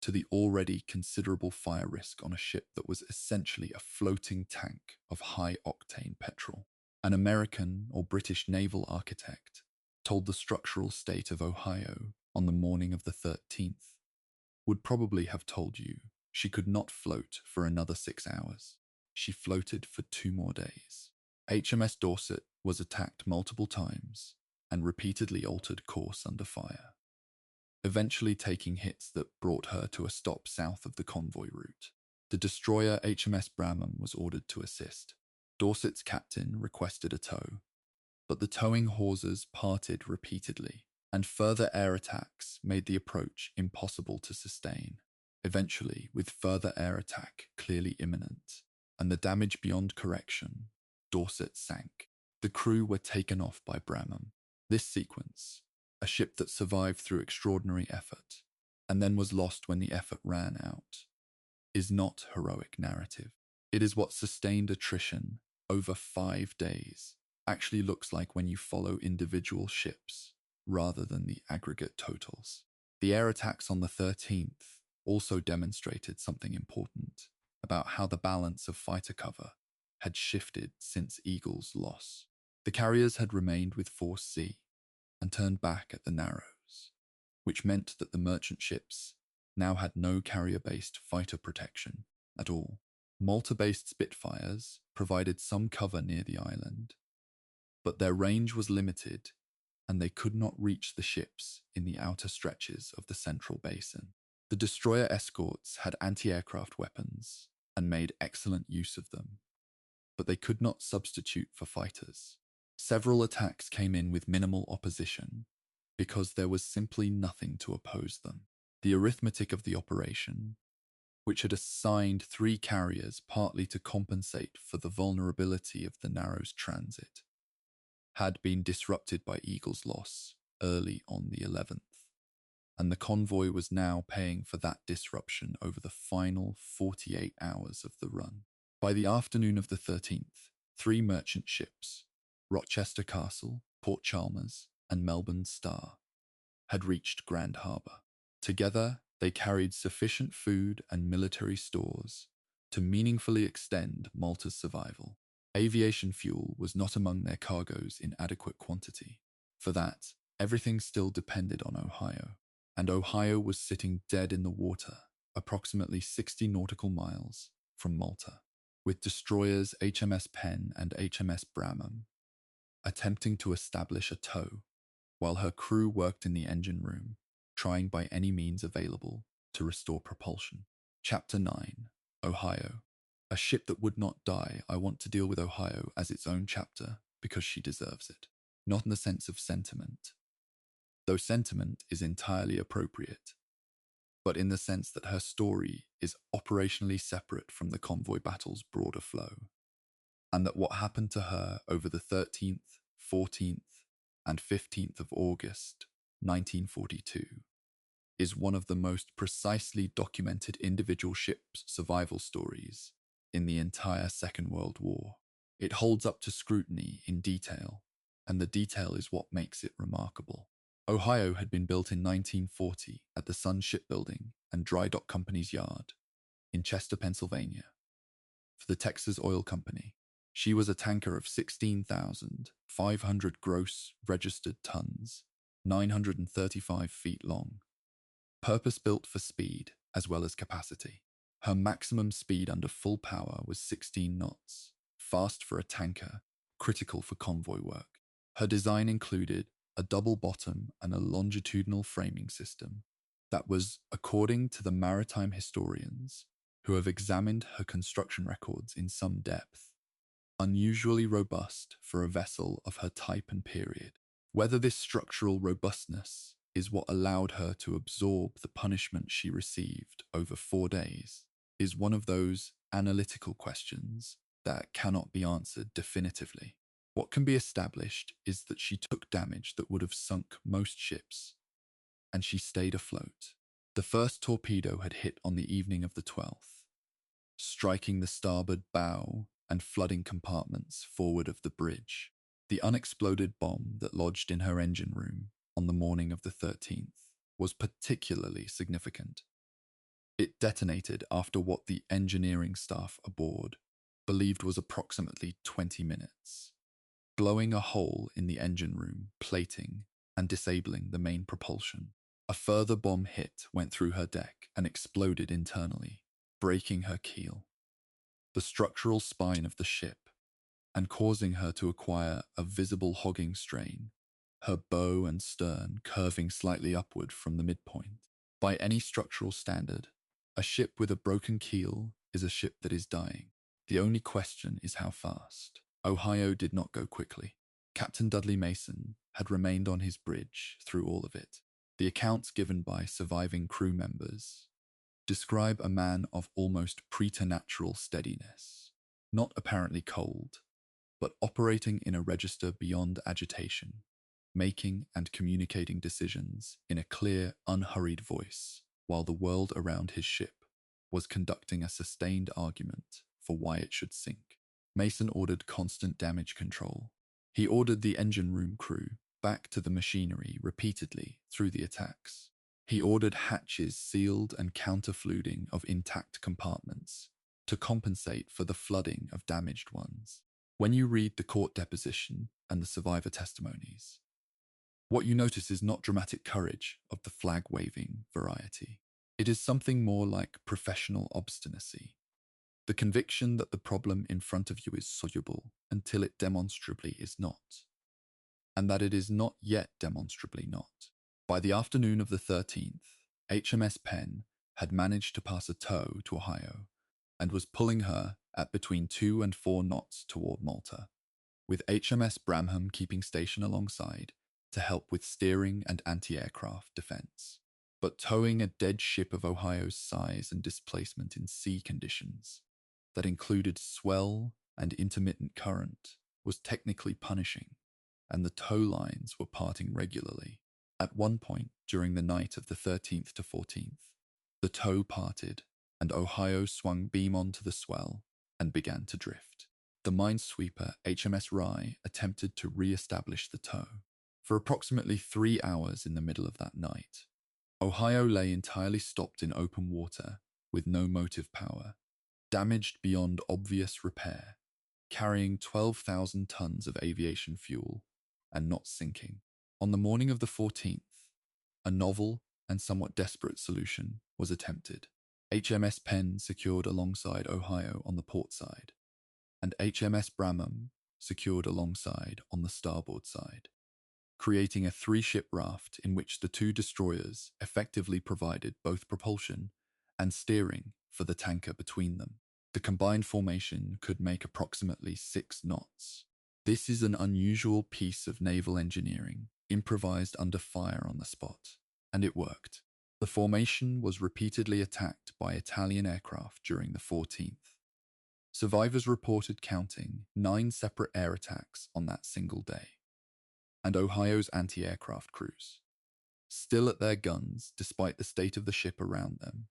to the already considerable fire risk on a ship that was essentially a floating tank of high-octane petrol. An American or British naval architect told the structural state of Ohio on the morning of the 13th would probably have told you she could not float for another 6 hours. She floated for 2 more days. HMS Dorset was attacked multiple times and repeatedly altered course under fire, eventually taking hits that brought her to a stop south of the convoy route. The destroyer HMS Bramham was ordered to assist. Dorset's captain requested a tow, but the towing hawsers parted repeatedly, and further air attacks made the approach impossible to sustain. Eventually, with further air attack clearly imminent, and the damage beyond correction, Dorset sank. The crew were taken off by Bramham. This sequence, a ship that survived through extraordinary effort, and then was lost when the effort ran out, is not heroic narrative. It is what sustained attrition over 5 days actually looks like when you follow individual ships rather than the aggregate totals. The air attacks on the 13th also demonstrated something important about how the balance of fighter cover had shifted since Eagle's loss. The carriers had remained with Force C and turned back at the Narrows, which meant that the merchant ships now had no carrier-based fighter protection at all. Malta-based Spitfires provided some cover near the island, but their range was limited and they could not reach the ships in the outer stretches of the central basin. The destroyer escorts had anti-aircraft weapons and made excellent use of them, but they could not substitute for fighters. Several attacks came in with minimal opposition because there was simply nothing to oppose them. The arithmetic of the operation, which had assigned 3 carriers partly to compensate for the vulnerability of the Narrows transit, had been disrupted by Eagle's loss early on the 11th, and the convoy was now paying for that disruption over the final 48 hours of the run. By the afternoon of the 13th, 3 merchant ships, Rochester Castle, Port Chalmers, and Melbourne Star, had reached Grand Harbour. Together, they carried sufficient food and military stores to meaningfully extend Malta's survival. Aviation fuel was not among their cargoes in adequate quantity. For that, everything still depended on Ohio, and Ohio was sitting dead in the water, approximately 60 nautical miles from Malta, with destroyers HMS Penn and HMS Bramham attempting to establish a tow, while her crew worked in the engine room, trying by any means available to restore propulsion. Chapter 9, Ohio. A ship that would not die. I want to deal with Ohio as its own chapter because she deserves it. Not in the sense of sentiment, though sentiment is entirely appropriate, but in the sense that her story is operationally separate from the convoy battle's broader flow, and that what happened to her over the 13th, 14th, and 15th of August, 1942, is one of the most precisely documented individual ship's survival stories in the entire Second World War. It holds up to scrutiny in detail, and the detail is what makes it remarkable. Ohio had been built in 1940 at the Sun Shipbuilding and Dry Dock Company's yard in Chester, Pennsylvania, for the Texas Oil Company. She was a tanker of 16,500 gross registered tons, 935 feet long, purpose-built for speed as well as capacity. Her maximum speed under full power was 16 knots, fast for a tanker, critical for convoy work. Her design included a double bottom and a longitudinal framing system that was, according to the maritime historians who have examined her construction records in some depth, unusually robust for a vessel of her type and period. Whether this structural robustness is what allowed her to absorb the punishment she received over 4 days is one of those analytical questions that cannot be answered definitively. What can be established is that she took damage that would have sunk most ships, and she stayed afloat. The first torpedo had hit on the evening of the 12th, striking the starboard bow and flooding compartments forward of the bridge. The unexploded bomb that lodged in her engine room on the morning of the 13th was particularly significant. It detonated after what the engineering staff aboard believed was approximately 20 minutes, blowing a hole in the engine room plating and disabling the main propulsion. A further bomb hit went through her deck and exploded internally, breaking her keel, the structural spine of the ship, and causing her to acquire a visible hogging strain, her bow and stern curving slightly upward from the midpoint. By any structural standard, a ship with a broken keel is a ship that is dying. The only question is how fast. Ohio did not go quickly. Captain Dudley Mason had remained on his bridge through all of it. The accounts given by surviving crew members describe a man of almost preternatural steadiness, not apparently cold, but operating in a register beyond agitation, making and communicating decisions in a clear, unhurried voice, while the world around his ship was conducting a sustained argument for why it should sink. Mason ordered constant damage control. He ordered the engine room crew back to the machinery repeatedly through the attacks. He ordered hatches sealed and counterflooding of intact compartments to compensate for the flooding of damaged ones. When you read the court deposition and the survivor testimonies, what you notice is not dramatic courage of the flag-waving variety. It is something more like professional obstinacy, the conviction that the problem in front of you is soluble until it demonstrably is not, and that it is not yet demonstrably not. By the afternoon of the 13th, HMS Penn had managed to pass a tow to Ohio and was pulling her at between 2 and 4 knots toward Malta, with HMS Bramham keeping station alongside to help with steering and anti-aircraft defense. But towing a dead ship of Ohio's size and displacement in sea conditions that included swell and intermittent current was technically punishing, and the tow lines were parting regularly. At one point during the night of the 13th to 14th, the tow parted and Ohio swung beam onto the swell and began to drift. The minesweeper HMS Rye attempted to re-establish the tow. For approximately 3 hours in the middle of that night, Ohio lay entirely stopped in open water with no motive power, damaged beyond obvious repair, carrying 12,000 tons of aviation fuel and not sinking. On the morning of the 14th, a novel and somewhat desperate solution was attempted. HMS Penn secured alongside Ohio on the port side, and HMS Bramham secured alongside on the starboard side, creating a 3-ship raft in which the 2 destroyers effectively provided both propulsion and steering for the tanker between them. The combined formation could make approximately 6 knots. This is an unusual piece of naval engineering, improvised under fire on the spot, and it worked. The formation was repeatedly attacked by Italian aircraft during the 14th. Survivors reported counting 9 separate air attacks on that single day. And Ohio's anti-aircraft crews, still at their guns despite the state of the ship around them,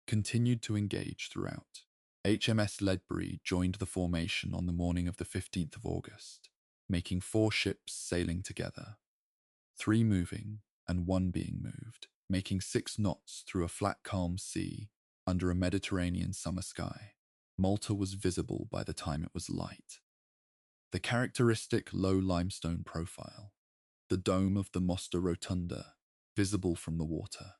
continued to engage throughout. HMS Ledbury joined the formation on the morning of the 15th of August, making 4 ships sailing together, 3 moving and 1 being moved, making 6 knots through a flat calm sea under a Mediterranean summer sky. Malta was visible by the time it was light. The characteristic low limestone profile, the dome of the Mosta Rotunda, visible from the water,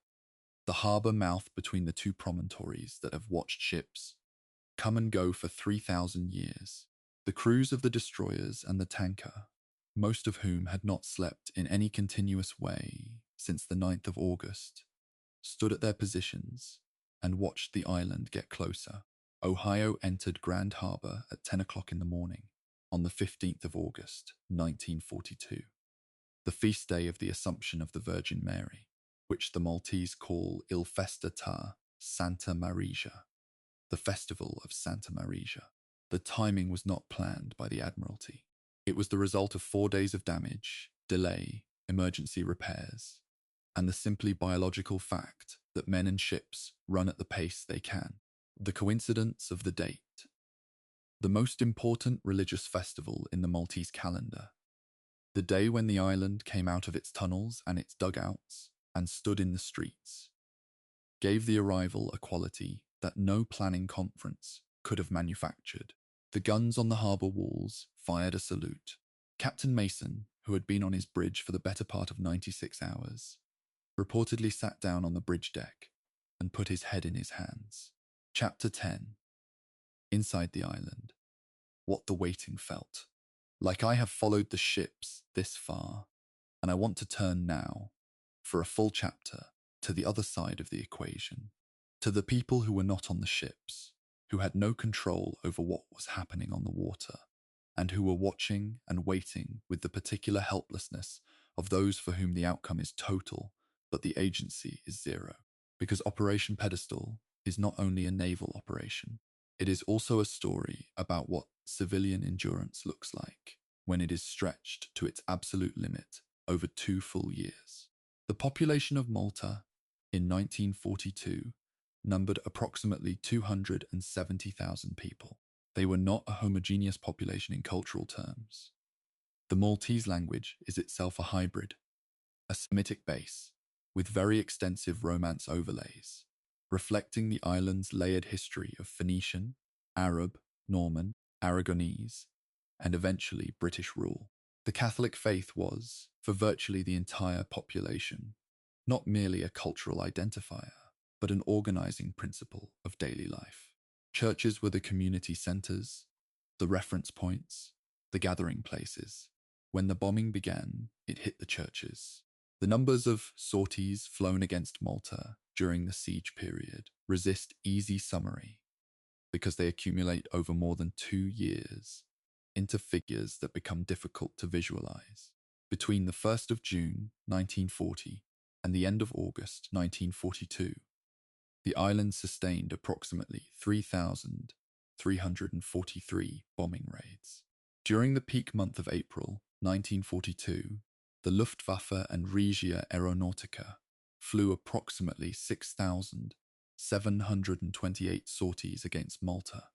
the harbour mouth between the 2 promontories that have watched ships come and go for 3,000 years, the crews of the destroyers and the tanker, most of whom had not slept in any continuous way since the 9th of August, stood at their positions and watched the island get closer. Ohio entered Grand Harbour at 10 o'clock in the morning. on the 15th of August, 1942, the feast day of the Assumption of the Virgin Mary, which the Maltese call Il Festa ta Santa Marija, the Festival of Santa Marija. The timing was not planned by the Admiralty. It was the result of 4 days of damage, delay, emergency repairs, and the simply biological fact that men and ships run at the pace they can. The coincidence of the date. The most important religious festival in the Maltese calendar. The day when the island came out of its tunnels and its dugouts and stood in the streets, gave the arrival a quality that no planning conference could have manufactured. The guns on the harbour walls fired a salute. Captain Mason, who had been on his bridge for the better part of 96 hours, reportedly sat down on the bridge deck and put his head in his hands. Chapter 10. Inside the island. What the waiting felt. Like I have followed the ships this far, and I want to turn now, for a full chapter, to the other side of the equation. To the people who were not on the ships, who had no control over what was happening on the water, and who were watching and waiting with the particular helplessness of those for whom the outcome is total, but the agency is zero. Because Operation Pedestal is not only a naval operation, it is also a story about what civilian endurance looks like when it is stretched to its absolute limit over 2 full years. The population of Malta in 1942 numbered approximately 270,000 people. They were not a homogeneous population in cultural terms. The Maltese language is itself a hybrid, a Semitic base, with very extensive Romance overlays, reflecting the island's layered history of Phoenician, Arab, Norman, Aragonese, and eventually British rule. The Catholic faith was, for virtually the entire population, not merely a cultural identifier, but an organizing principle of daily life. Churches were the community centers, the reference points, the gathering places. When the bombing began, it hit the churches. The numbers of sorties flown against Malta during the siege period resist easy summary because they accumulate over more than 2 years into figures that become difficult to visualize. Between the 1st of June 1940 and the end of August 1942, the island sustained approximately 3,343 bombing raids. During the peak month of April 1942, the Luftwaffe and Regia Aeronautica flew approximately 6,728 sorties against Malta,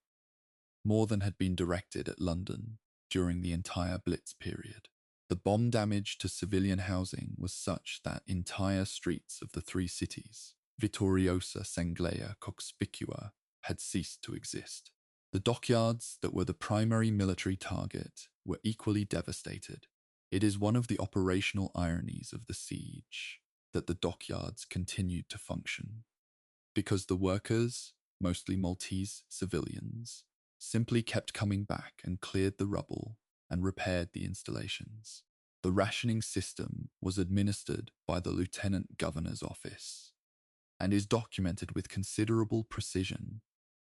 more than had been directed at London during the entire Blitz period. The bomb damage to civilian housing was such that entire streets of the 3 cities, Vittoriosa, Senglea, Cospicua, had ceased to exist. The dockyards that were the primary military target were equally devastated. It is one of the operational ironies of the siege that the dockyards continued to function, because the workers, mostly Maltese civilians, simply kept coming back and cleared the rubble and repaired the installations. The rationing system was administered by the Lieutenant Governor's office and is documented with considerable precision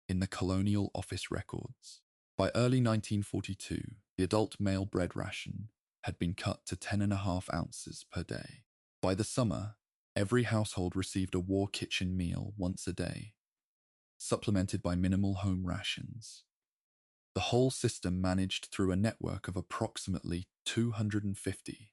in the Colonial Office records. By early 1942, the adult male bread ration had been cut to 10.5 ounces per day. By the summer, every household received a war kitchen meal once a day, supplemented by minimal home rations. The whole system managed through a network of approximately 250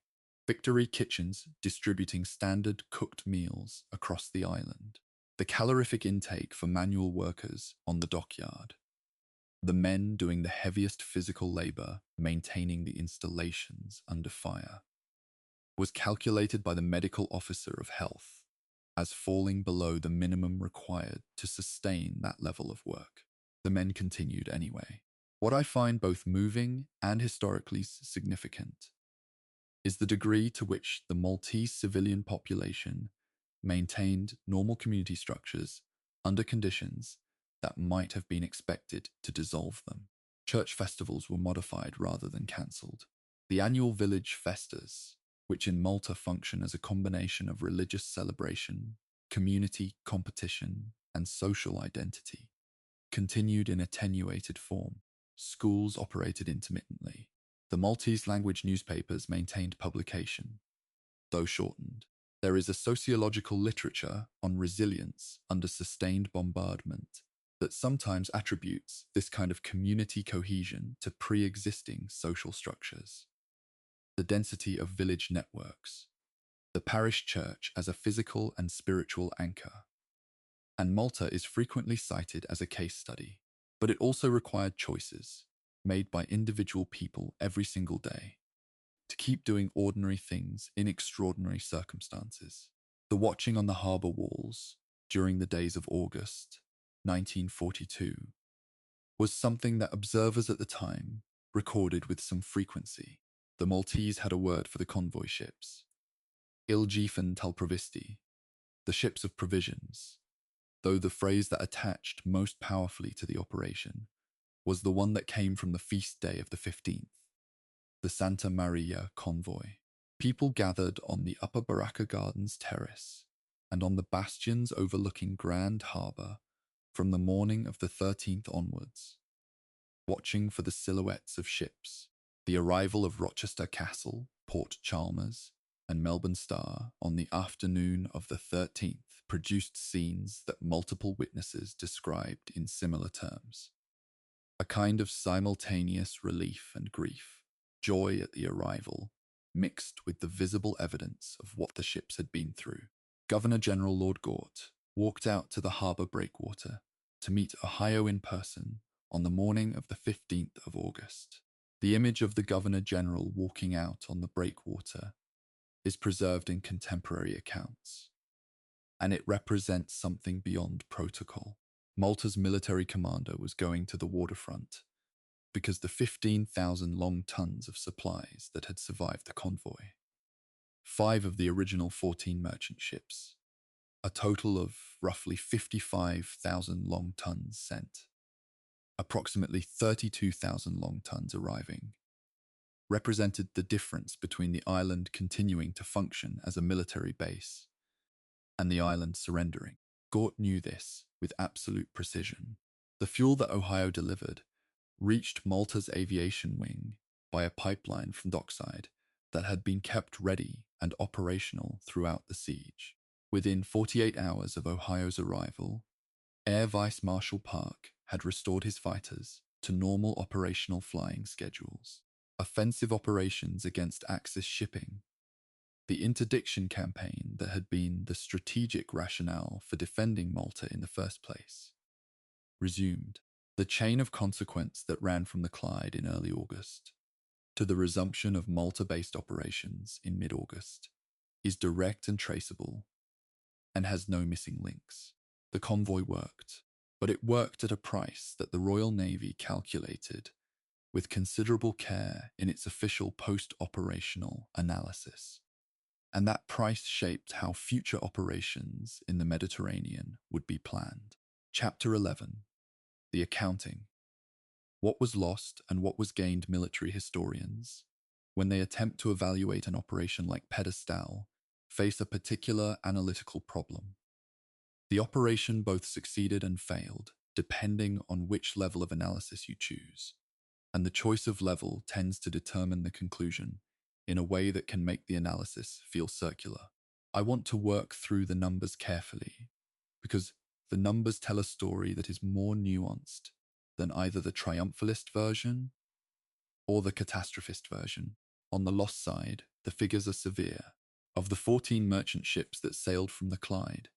Victory kitchens distributing standard cooked meals across the island. The calorific intake for manual workers on the dockyard, the men doing the heaviest physical labor maintaining the installations under fire, was calculated by the medical officer of health as falling below the minimum required to sustain that level of work. The men continued anyway. What I find both moving and historically significant is the degree to which the Maltese civilian population maintained normal community structures under conditions that might have been expected to dissolve them. Church festivals were modified rather than cancelled. The annual village festas, which in Malta function as a combination of religious celebration, community competition, and social identity, continued in attenuated form. Schools operated intermittently. The Maltese language newspapers maintained publication, though shortened. There is a sociological literature on resilience under sustained bombardment that sometimes attributes this kind of community cohesion to pre-existing social structures. The density of village networks, the parish church as a physical and spiritual anchor, and Malta is frequently cited as a case study, but it also required choices made by individual people every single day to keep doing ordinary things in extraordinary circumstances. The watching on the harbour walls during the days of August 1942 was something that observers at the time recorded with some frequency. The Maltese had a word for the convoy ships, ilgefen tal provisti, the ships of provisions, though the phrase that attached most powerfully to the operation was the one that came from the feast day of the 15th, the Santa Maria Convoy. People gathered on the Upper Baraka Gardens terrace and on the bastions overlooking Grand Harbour from the morning of the 13th onwards, watching for the silhouettes of ships. The arrival of Rochester Castle, Port Chalmers, and Melbourne Star on the afternoon of the 13th produced scenes that multiple witnesses described in similar terms. A kind of simultaneous relief and grief, joy at the arrival, mixed with the visible evidence of what the ships had been through. Governor-General Lord Gort walked out to the harbour breakwater to meet Ohio in person on the morning of the 15th of August. The image of the Governor-General walking out on the breakwater is preserved in contemporary accounts, and it represents something beyond protocol. Malta's military commander was going to the waterfront because the 15,000 long tons of supplies that had survived the convoy, 5 of the original 14 merchant ships, a total of roughly 55,000 long tons sent, approximately 32,000 long tons arriving, represented the difference between the island continuing to function as a military base and the island surrendering. Gort knew this with absolute precision. The fuel that Ohio delivered reached Malta's aviation wing by a pipeline from dockside that had been kept ready and operational throughout the siege. Within 48 hours of Ohio's arrival, Air Vice Marshal Park had restored his fighters to normal operational flying schedules. Offensive operations against Axis shipping, the interdiction campaign that had been the strategic rationale for defending Malta in the first place, resumed. The chain of consequence that ran from the Clyde in early August to the resumption of Malta-based operations in mid-August is direct and traceable and has no missing links. The convoy worked, but it worked at a price that the Royal Navy calculated with considerable care in its official post-operational analysis. And that price shaped how future operations in the Mediterranean would be planned. Chapter 11. The Accounting. What was lost and what was gained military historians, when they attempt to evaluate an operation like Pedestal, face a particular analytical problem. The operation both succeeded and failed, depending on which level of analysis you choose, and the choice of level tends to determine the conclusion in a way that can make the analysis feel circular. I want to work through the numbers carefully, because the numbers tell a story that is more nuanced than either the triumphalist version or the catastrophist version. On the loss side, the figures are severe. Of the 14 merchant ships that sailed from the Clyde,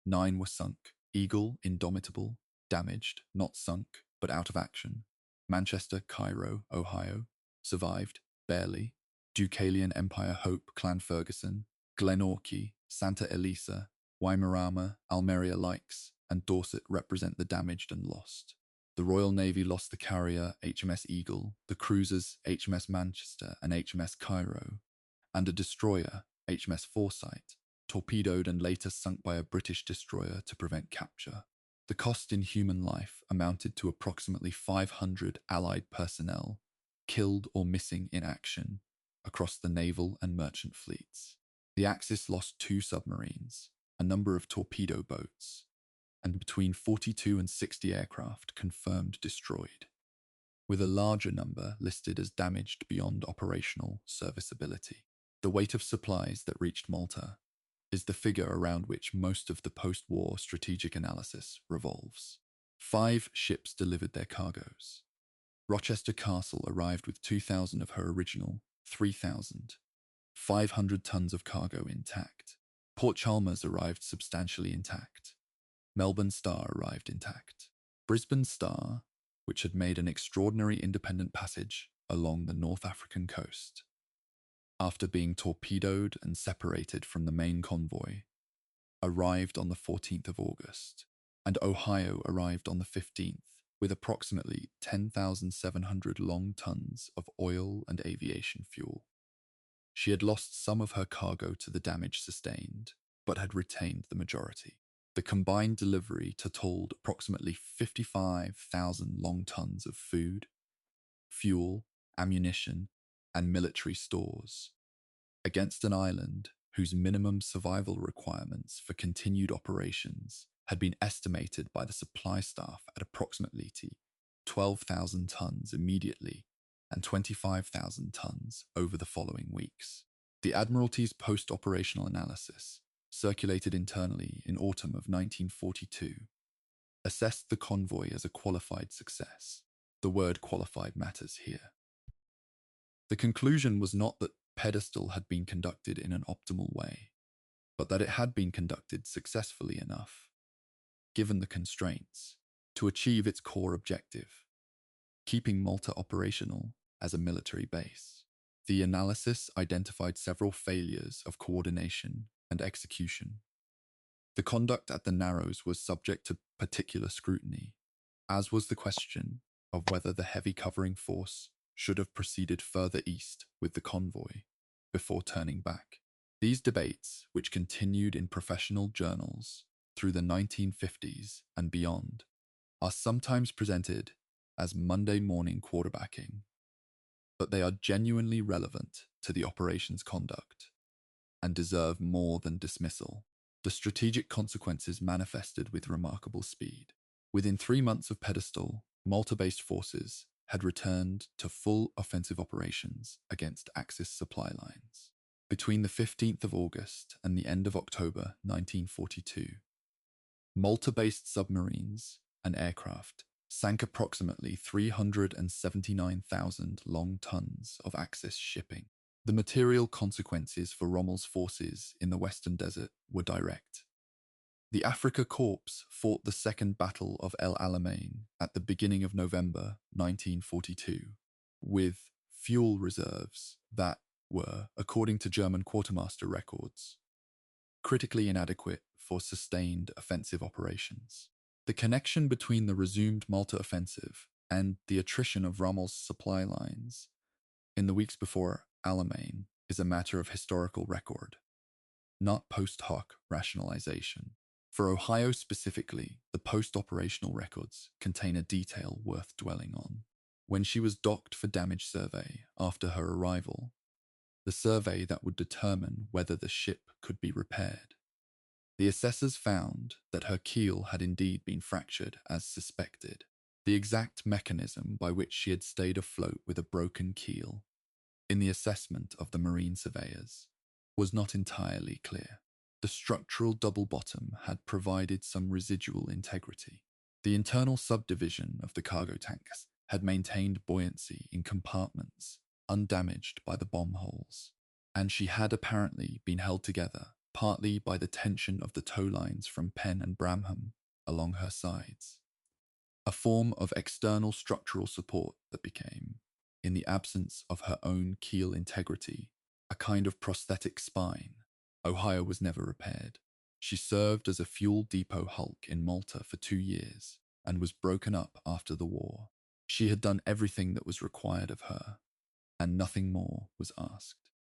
9 were sunk. Eagle, Indomitable, damaged, not sunk, but out of action. Manchester, Cairo, Ohio, survived, barely. Deucalion Empire Hope, Clanferguson, Glenorchy, Santa Elisa, Waimarama, Almeria Likes, and Dorset represent the damaged and lost. The Royal Navy lost the carrier HMS Eagle, the cruisers HMS Manchester and HMS Cairo, and a destroyer, HMS Foresight, torpedoed and later sunk by a British destroyer to prevent capture. The cost in human life amounted to approximately 500 Allied personnel killed or missing in action across the naval and merchant fleets. The Axis lost 2 submarines, a number of torpedo boats, and between 42 and 60 aircraft confirmed destroyed. with a larger number listed as damaged beyond operational serviceability. The weight of supplies that reached Malta is the figure around which most of the post-war strategic analysis revolves. 5 ships delivered their cargoes. Rochester Castle arrived with 2,000 of her original 3,500 tons of cargo intact. Port Chalmers arrived substantially intact. Melbourne Star arrived intact. Brisbane Star, which had made an extraordinary independent passage along the North African coast, after being torpedoed and separated from the main convoy, arrived on the 14th of August, and Ohio arrived on the 15th with approximately 10,700 long tons of oil and aviation fuel. She had lost some of her cargo to the damage sustained, but had retained the majority. The combined delivery totaled approximately 55,000 long tons of food, fuel, ammunition, and military stores, against an island whose minimum survival requirements for continued operations had been estimated by the supply staff at approximately 12,000 tons immediately and 25,000 tons over the following weeks. The Admiralty's post-operational analysis, circulated internally in autumn of 1942, assessed the convoy as a qualified success. The word qualified matters here. The conclusion was not that Pedestal had been conducted in an optimal way, but that it had been conducted successfully enough, given the constraints, to achieve its core objective, keeping Malta operational as a military base. The analysis identified several failures of coordination and execution. The conduct at the Narrows was subject to particular scrutiny, as was the question of whether the heavy covering force should have proceeded further east with the convoy before turning back. These debates, which continued in professional journals through the 1950s and beyond, are sometimes presented as Monday morning quarterbacking, but they are genuinely relevant to the operation's conduct and deserve more than dismissal. The strategic consequences manifested with remarkable speed. Within 3 months of Pedestal, Malta-based forces had returned to full offensive operations against Axis supply lines. Between the 15th of August and the end of October 1942, Malta-based submarines and aircraft sank approximately 379,000 long tons of Axis shipping. The material consequences for Rommel's forces in the Western Desert were direct. The Afrika Korps fought the Second Battle of El Alamein at the beginning of November 1942, with fuel reserves that were, according to German quartermaster records, critically inadequate for sustained offensive operations. The connection between the resumed Malta offensive and the attrition of Rommel's supply lines in the weeks before Alamein is a matter of historical record, not post hoc rationalization. For Ohio specifically, the post-operational records contain a detail worth dwelling on. When she was docked for damage survey after her arrival, the survey that would determine whether the ship could be repaired, the assessors found that her keel had indeed been fractured as suspected. The exact mechanism by which she had stayed afloat with a broken keel, in the assessment of the marine surveyors, was not entirely clear. The structural double bottom had provided some residual integrity. The internal subdivision of the cargo tanks had maintained buoyancy in compartments undamaged by the bomb holes, and she had apparently been held together partly by the tension of the tow lines from Penn and Bramham along her sides, a form of external structural support that became, in the absence of her own keel integrity, a kind of prosthetic spine. Ohio was never repaired. She served as a fuel depot hulk in Malta for 2 years and was broken up after the war. She had done everything that was required of her, and nothing more was asked.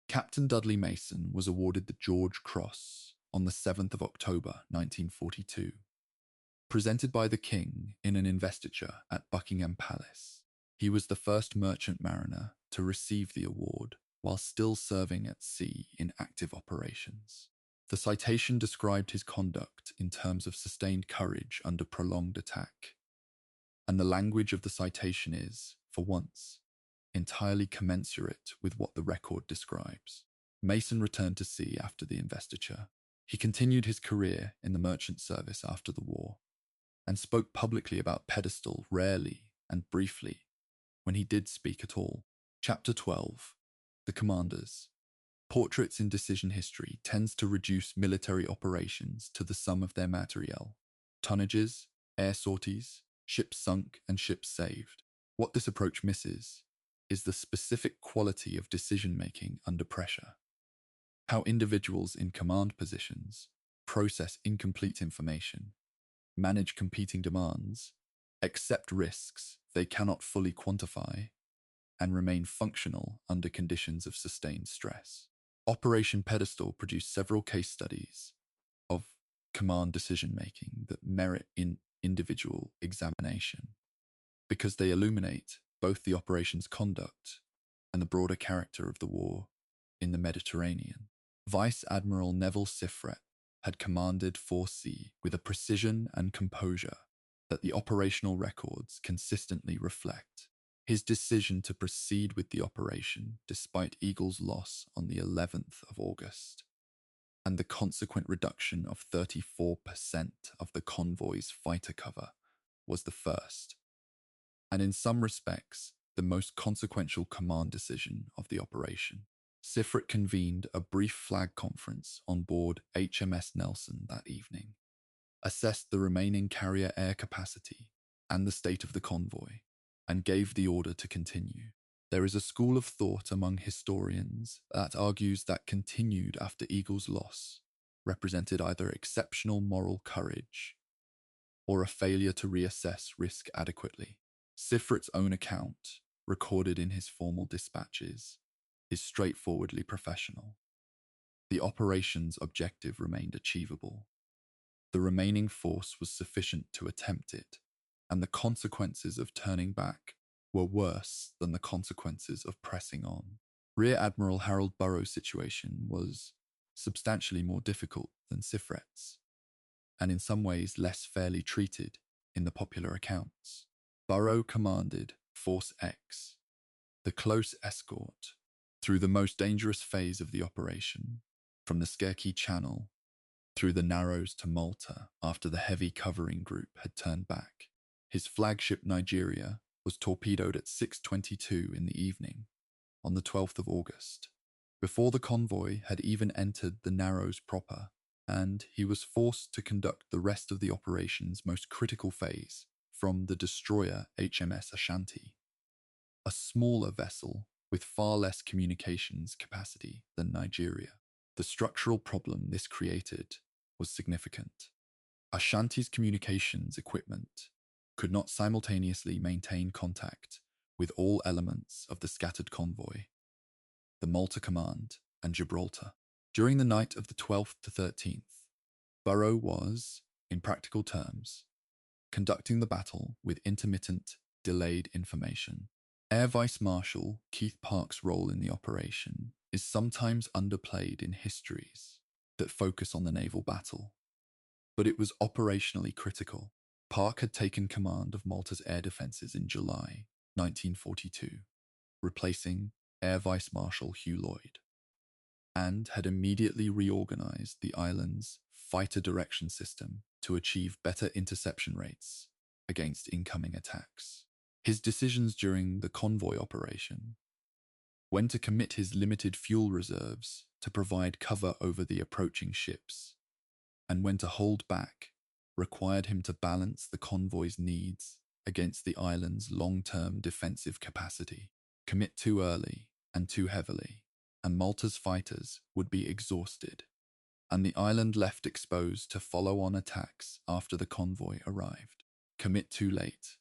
Captain Dudley Mason was awarded the George Cross on the 7th of October 1942, presented by the King in an investiture at Buckingham Palace. He was the first merchant mariner to receive the award while still serving at sea in active operations. The citation described his conduct in terms of sustained courage under prolonged attack, and the language of the citation is, for once, entirely commensurate with what the record describes. Mason returned to sea after the investiture. He continued his career in the merchant service after the war, and spoke publicly about Pedestal rarely and briefly, when he did speak at all. Chapter 12. The Commanders. Portraits in decision history tends to reduce military operations to the sum of their materiel: tonnages, air sorties, ships sunk and ships saved. What this approach misses is the specific quality of decision-making under pressure. How individuals in command positions process incomplete information, manage competing demands, accept risks they cannot fully quantify, and remain functional under conditions of sustained stress. Operation Pedestal produced several case studies of command decision-making that merit individual examination, because they illuminate both the operation's conduct and the broader character of the war in the Mediterranean. Vice Admiral Neville Sifret had commanded 4C with a precision and composure that the operational records consistently reflect. His decision to proceed with the operation despite Eagle's loss on the 11th of August, and the consequent reduction of 34% of the convoy's fighter cover, was the first, and in some respects, the most consequential command decision of the operation. Sifret convened a brief flag conference on board HMS Nelson that evening, assessed the remaining carrier air capacity and the state of the convoy, and gave the order to continue. There is a school of thought among historians that argues that continued after Eagle's loss represented either exceptional moral courage or a failure to reassess risk adequately. Sifret's own account, recorded in his formal dispatches, is straightforwardly professional. The operation's objective remained achievable. The remaining force was sufficient to attempt it, and the consequences of turning back were worse than the consequences of pressing on. Rear Admiral Harold Burrow's situation was substantially more difficult than Sifret's, and in some ways less fairly treated in the popular accounts. Burrow commanded Force X, the close escort, through the most dangerous phase of the operation, from the Skerky Channel through the Narrows to Malta after the heavy covering group had turned back. His flagship Nigeria was torpedoed at 6:22 in the evening on the 12th of August, before the convoy had even entered the Narrows proper, and he was forced to conduct the rest of the operation's most critical phase from the destroyer HMS Ashanti, a smaller vessel with far less communications capacity than Nigeria. The structural problem this created was significant. Ashanti's communications equipment could not simultaneously maintain contact with all elements of the scattered convoy, the Malta Command, and Gibraltar. During the night of the 12th to 13th, Burrow was, in practical terms, conducting the battle with intermittent, delayed information. Air Vice Marshal Keith Park's role in the operation is sometimes underplayed in histories that focus on the naval battle, but it was operationally critical. Park had taken command of Malta's air defences in July 1942, replacing Air Vice Marshal Hugh Lloyd, and had immediately reorganised the island's fighter direction system to achieve better interception rates against incoming attacks. His decisions during the convoy operation, when to commit his limited fuel reserves to provide cover over the approaching ships, and when to hold back, required him to balance the convoy's needs against the island's long-term defensive capacity. Commit too early and too heavily, and Malta's fighters would be exhausted, and the island left exposed to follow-on attacks after the convoy arrived. Commit too late,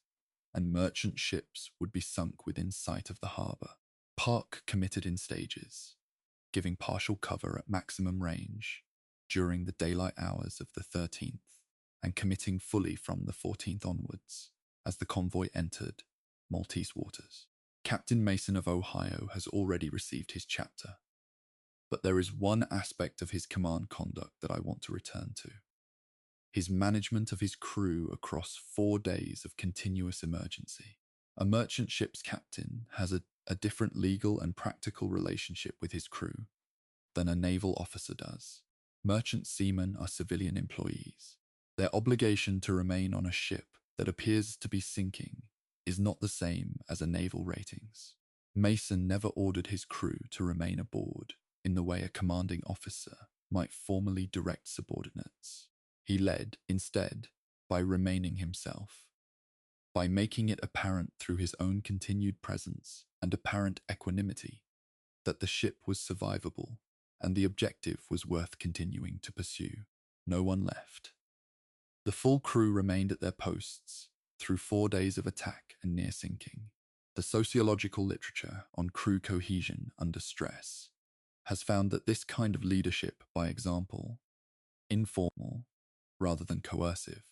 and merchant ships would be sunk within sight of the harbour. Park committed in stages, giving partial cover at maximum range during the daylight hours of the 13th, and committing fully from the 14th onwards as the convoy entered Maltese waters. Captain Mason of Ohio has already received his chapter, but there is one aspect of his command conduct that I want to return to: his management of his crew across 4 days of continuous emergency. A merchant ship's captain has a different legal and practical relationship with his crew than a naval officer does. Merchant seamen are civilian employees. Their obligation to remain on a ship that appears to be sinking is not the same as a naval ratings. Mason never ordered his crew to remain aboard in the way a commanding officer might formally direct subordinates. He led, instead, by remaining himself, by making it apparent through his own continued presence and apparent equanimity that the ship was survivable and the objective was worth continuing to pursue. No one left. The full crew remained at their posts through 4 days of attack and near sinking. The sociological literature on crew cohesion under stress has found that this kind of leadership by example, informal rather than coercive,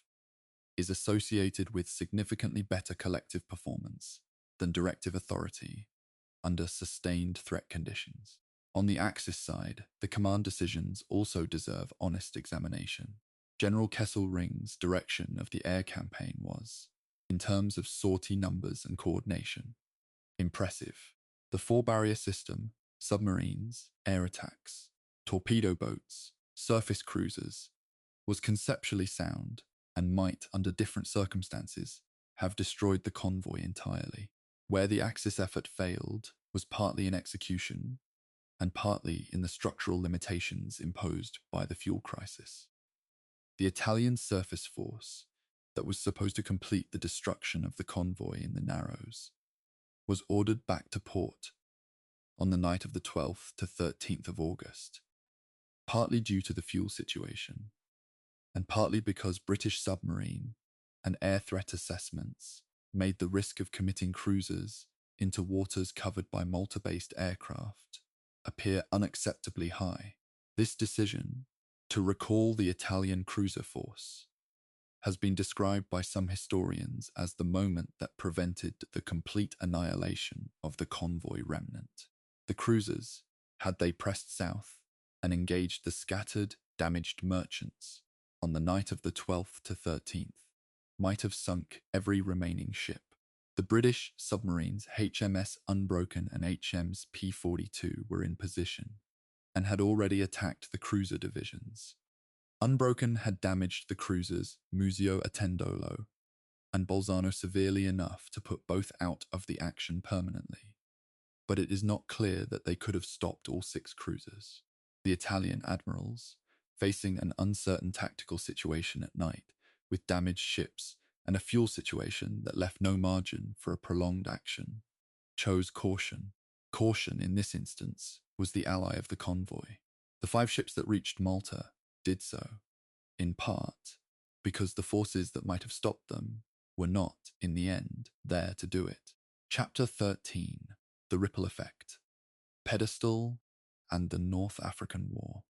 is associated with significantly better collective performance than directive authority under sustained threat conditions. On the Axis side, the command decisions also deserve honest examination. General Kesselring's direction of the air campaign was, in terms of sortie numbers and coordination, impressive. The four-barrier system, submarines, air attacks, torpedo boats, surface cruisers, was conceptually sound and might, under different circumstances, have destroyed the convoy entirely. Where the Axis effort failed was partly in execution and partly in the structural limitations imposed by the fuel crisis. The Italian surface force that was supposed to complete the destruction of the convoy in the Narrows was ordered back to port on the night of the 12th to 13th of August, partly due to the fuel situation, and partly because British submarine and air threat assessments made the risk of committing cruisers into waters covered by Malta-based aircraft appear unacceptably high. This decision to recall the Italian cruiser force has been described by some historians as the moment that prevented the complete annihilation of the convoy remnant. The cruisers, had they pressed south and engaged the scattered, damaged merchants on the night of the 12th to 13th, might have sunk every remaining ship. The British submarines HMS Unbroken and HMS P-42 were in position and had already attacked the cruiser divisions. Unbroken had damaged the cruisers Museo Attendolo and Bolzano severely enough to put both out of the action permanently, but it is not clear that they could have stopped all 6 cruisers. The Italian admirals, facing an uncertain tactical situation at night with damaged ships and a fuel situation that left no margin for a prolonged action, chose caution. Caution, in this instance, was the ally of the convoy. The 5 ships that reached Malta did so, in part, because the forces that might have stopped them were not, in the end, there to do it. Chapter 13. The Ripple Effect. Pedestal and the North African War.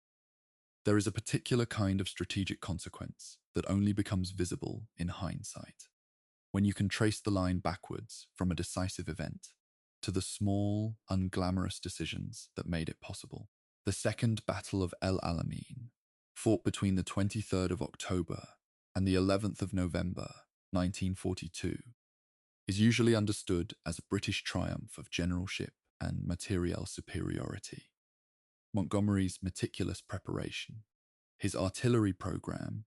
There is a particular kind of strategic consequence that only becomes visible in hindsight, when you can trace the line backwards from a decisive event to the small, unglamorous decisions that made it possible. The Second Battle of El Alamein, fought between the 23rd of October and the 11th of November 1942, is usually understood as a British triumph of generalship and materiel superiority. Montgomery's meticulous preparation, his artillery program,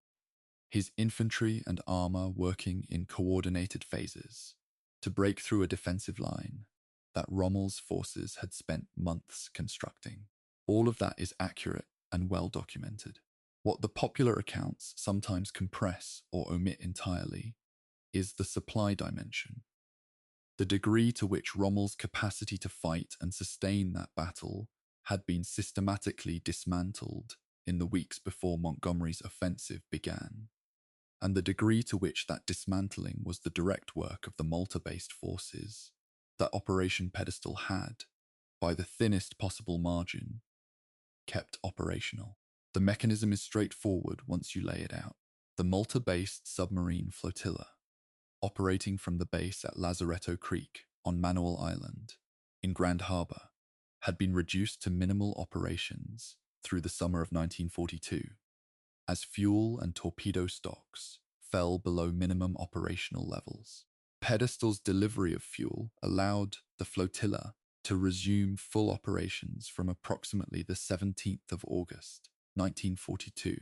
his infantry and armor working in coordinated phases to break through a defensive line that Rommel's forces had spent months constructing. All of that is accurate and well documented. What the popular accounts sometimes compress or omit entirely is the supply dimension. The degree to which Rommel's capacity to fight and sustain that battle had been systematically dismantled in the weeks before Montgomery's offensive began, and the degree to which that dismantling was the direct work of the Malta-based forces that Operation Pedestal had, by the thinnest possible margin, kept operational. The mechanism is straightforward once you lay it out. The Malta-based submarine flotilla, operating from the base at Lazaretto Creek on Manuel Island, in Grand Harbor, had been reduced to minimal operations through the summer of 1942, as fuel and torpedo stocks fell below minimum operational levels. Pedestal's delivery of fuel allowed the flotilla to resume full operations from approximately the 17th of August, 1942.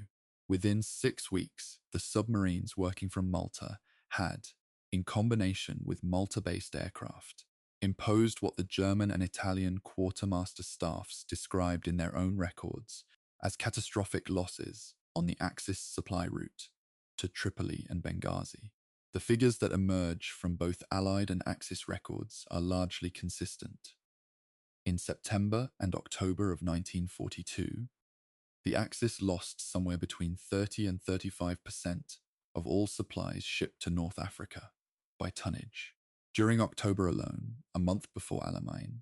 Within 6 weeks, the submarines working from Malta had, in combination with Malta-based aircraft, imposed what the German and Italian quartermaster staffs described in their own records as catastrophic losses on the Axis supply route to Tripoli and Benghazi. The figures that emerge from both Allied and Axis records are largely consistent. In September and October of 1942, the Axis lost somewhere between 30 and 35% of all supplies shipped to North Africa by tonnage. During October alone, a month before Alamein,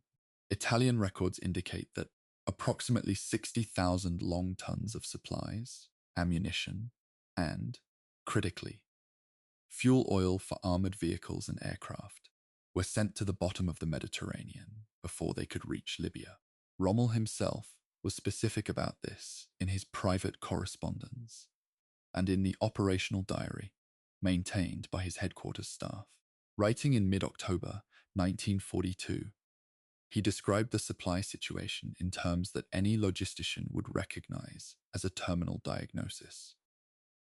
Italian records indicate that approximately 60,000 long tons of supplies, ammunition, and, critically, fuel oil for armored vehicles and aircraft were sent to the bottom of the Mediterranean before they could reach Libya. Rommel himself was specific about this in his private correspondence and in the operational diary maintained by his headquarters staff. Writing in mid-October 1942, he described the supply situation in terms that any logistician would recognize as a terminal diagnosis.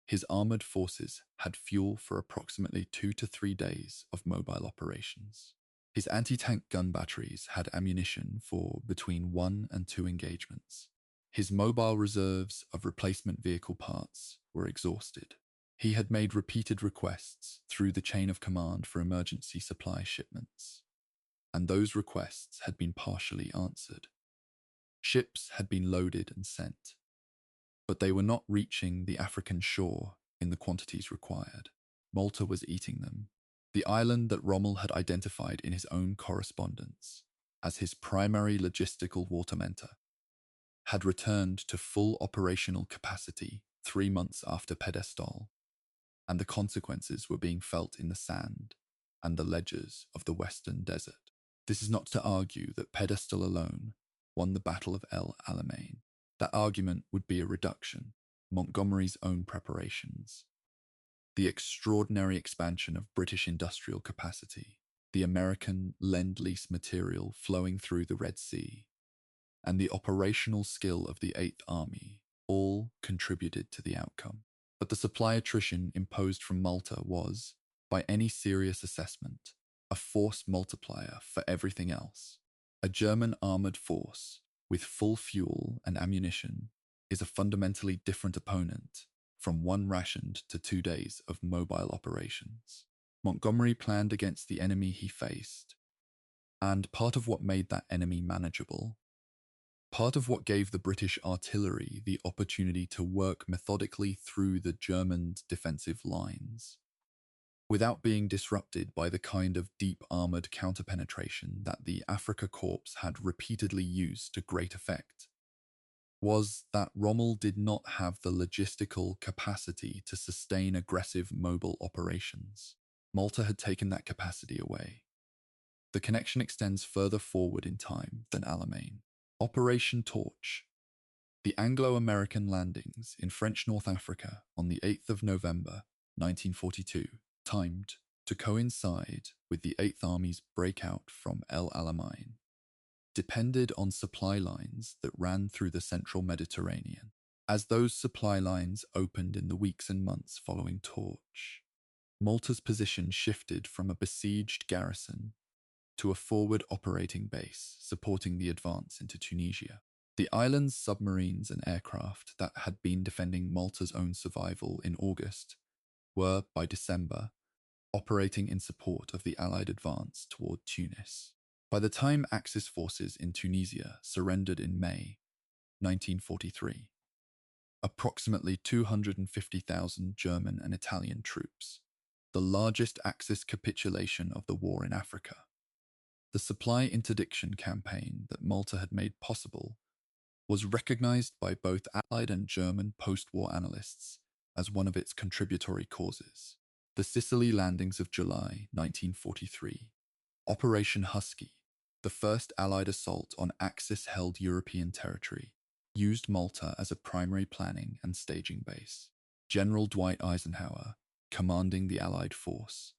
His armored forces had fuel for approximately 2 to 3 days of mobile operations. His anti-tank gun batteries had ammunition for between 1 and 2 engagements. His mobile reserves of replacement vehicle parts were exhausted. He had made repeated requests through the chain of command for emergency supply shipments, and those requests had been partially answered. Ships had been loaded and sent, but they were not reaching the African shore in the quantities required. Malta was eating them. The island that Rommel had identified in his own correspondence as his primary logistical watermentor had returned to full operational capacity 3 months after Pedestal, and the consequences were being felt in the sand and the ledges of the Western Desert. This is not to argue that Pedestal alone won the Battle of El Alamein. That argument would be a reduction. Montgomery's own preparations, the extraordinary expansion of British industrial capacity, the American Lend-Lease material flowing through the Red Sea, and the operational skill of the Eighth Army all contributed to the outcome. But the supply attrition imposed from Malta was, by any serious assessment, a force multiplier for everything else. A German armored force with full fuel and ammunition is a fundamentally different opponent from 1 rationed to 2 days of mobile operations. Montgomery planned against the enemy he faced, and part of what made that enemy manageable, part of what gave the British artillery the opportunity to work methodically through the German defensive lines, without being disrupted by the kind of deep armoured counterpenetration that the Afrika Korps had repeatedly used to great effect, was that Rommel did not have the logistical capacity to sustain aggressive mobile operations. Malta had taken that capacity away. The connection extends further forward in time than Alamein. Operation Torch. The Anglo-American landings in French North Africa on the 8th of November 1942, timed to coincide with the 8th Army's breakout from El Alamein, depended on supply lines that ran through the central Mediterranean. As those supply lines opened in the weeks and months following Torch, Malta's position shifted from a besieged garrison to a forward operating base supporting the advance into Tunisia. The island's submarines and aircraft that had been defending Malta's own survival in August were, by December, operating in support of the Allied advance toward Tunis. By the time Axis forces in Tunisia surrendered in May 1943, approximately 250,000 German and Italian troops, the largest Axis capitulation of the war in Africa. The supply interdiction campaign that Malta had made possible was recognized by both Allied and German post-war analysts as one of its contributory causes. The Sicily landings of July 1943, Operation Husky, the first Allied assault on Axis-held European territory, used Malta as a primary planning and staging base. General Dwight Eisenhower, commanding the Allied force,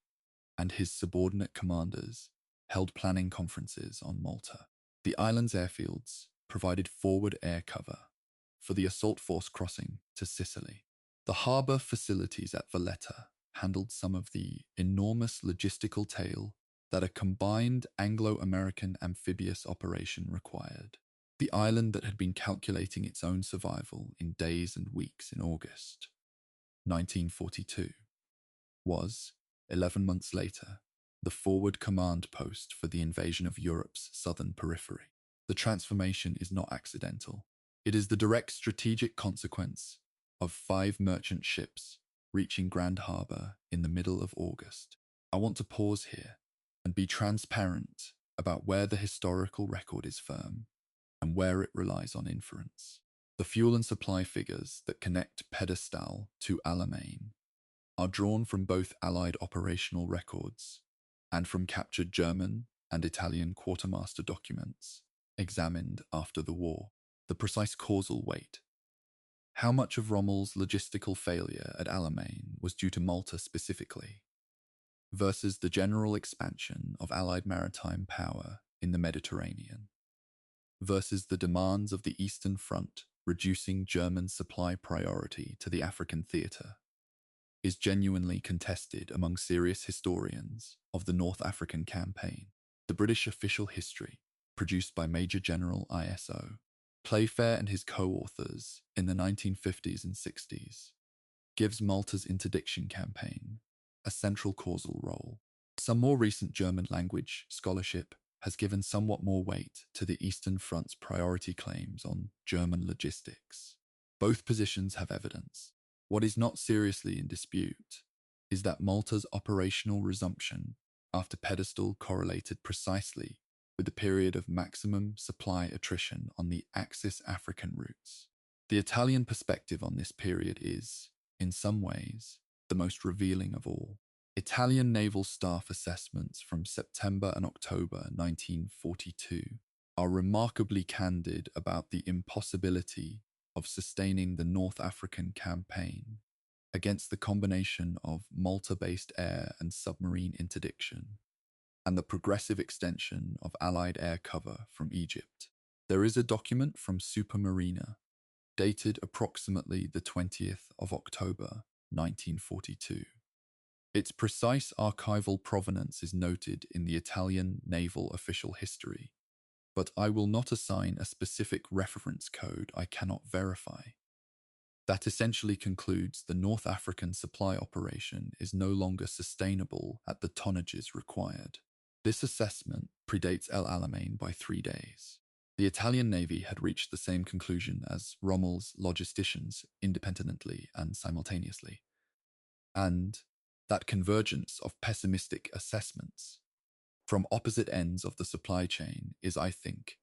and his subordinate commanders held planning conferences on Malta. The island's airfields provided forward air cover for the assault force crossing to Sicily. The harbour facilities at Valletta handled some of the enormous logistical tail that a combined Anglo-American amphibious operation required. The island that had been calculating its own survival in days and weeks in August 1942 was, 11 months later, the forward command post for the invasion of Europe's southern periphery. The transformation is not accidental. It is the direct strategic consequence of 5 merchant ships reaching Grand Harbour in the middle of August. I want to pause here and be transparent about where the historical record is firm and where it relies on inference. The fuel and supply figures that connect Pedestal to Alamein are drawn from both Allied operational records and from captured German and Italian quartermaster documents examined after the war. The precise causal weight. How much of Rommel's logistical failure at Alamein was due to Malta specifically, versus the general expansion of Allied maritime power in the Mediterranean, versus the demands of the Eastern Front reducing German supply priority to the African theatre, is genuinely contested among serious historians of the North African campaign. The British official history, produced by Major General ISO, Playfair and his co-authors in the 1950s and 60s, gives Malta's interdiction campaign a central causal role. Some more recent German language scholarship has given somewhat more weight to the Eastern Front's priority claims on German logistics. Both positions have evidence. What is not seriously in dispute is that Malta's operational resumption after Pedestal correlated precisely with the period of maximum supply attrition on the Axis African routes. The Italian perspective on this period is, in some ways, the most revealing of all. Italian naval staff assessments from September and October 1942 are remarkably candid about the impossibility of sustaining the North African campaign against the combination of Malta-based air and submarine interdiction and the progressive extension of Allied air cover from Egypt. There is a document from Supermarina, dated approximately the 20th of October, 1942. Its precise archival provenance is noted in the Italian naval official history, but I will not assign a specific reference code I cannot verify. That essentially concludes the North African supply operation is no longer sustainable at the tonnages required. This assessment predates El Alamein by 3 days. The Italian Navy had reached the same conclusion as Rommel's logisticians independently and simultaneously. And that convergence of pessimistic assessments from opposite ends of the supply chain is, I think,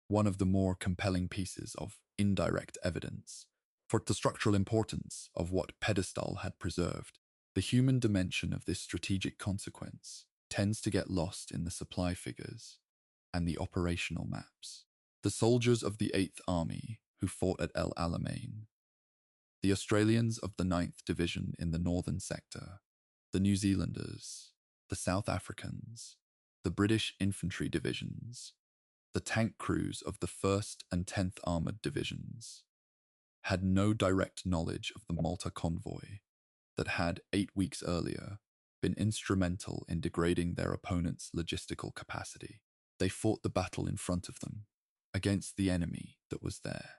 one of the more compelling pieces of indirect evidence for the structural importance of what Pedestal had preserved. The human dimension of this strategic consequence tends to get lost in the supply figures and the operational maps. The soldiers of the 8th Army who fought at El Alamein, the Australians of the 9th Division in the northern sector, the New Zealanders, the South Africans, the British infantry divisions, the tank crews of the 1st and 10th Armoured Divisions, had no direct knowledge of the Malta convoy that had 8 weeks earlier been instrumental in degrading their opponent's logistical capacity. They fought the battle in front of them, against the enemy that was there.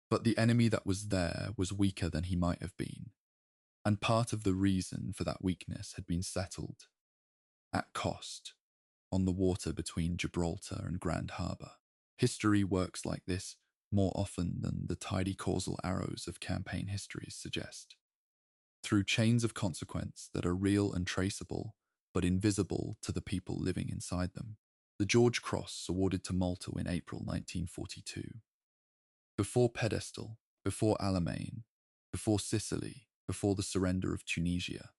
But the enemy that was there was weaker than he might have been, and part of the reason for that weakness had been settled, at cost, on the water between Gibraltar and Grand Harbour. History works like this more often than the tidy causal arrows of campaign histories suggest. Through chains of consequence that are real and traceable, but invisible to the people living inside them. The George Cross, awarded to Malta in April 1942. Before Pedestal, before Alamein, before Sicily, before the surrender of Tunisia,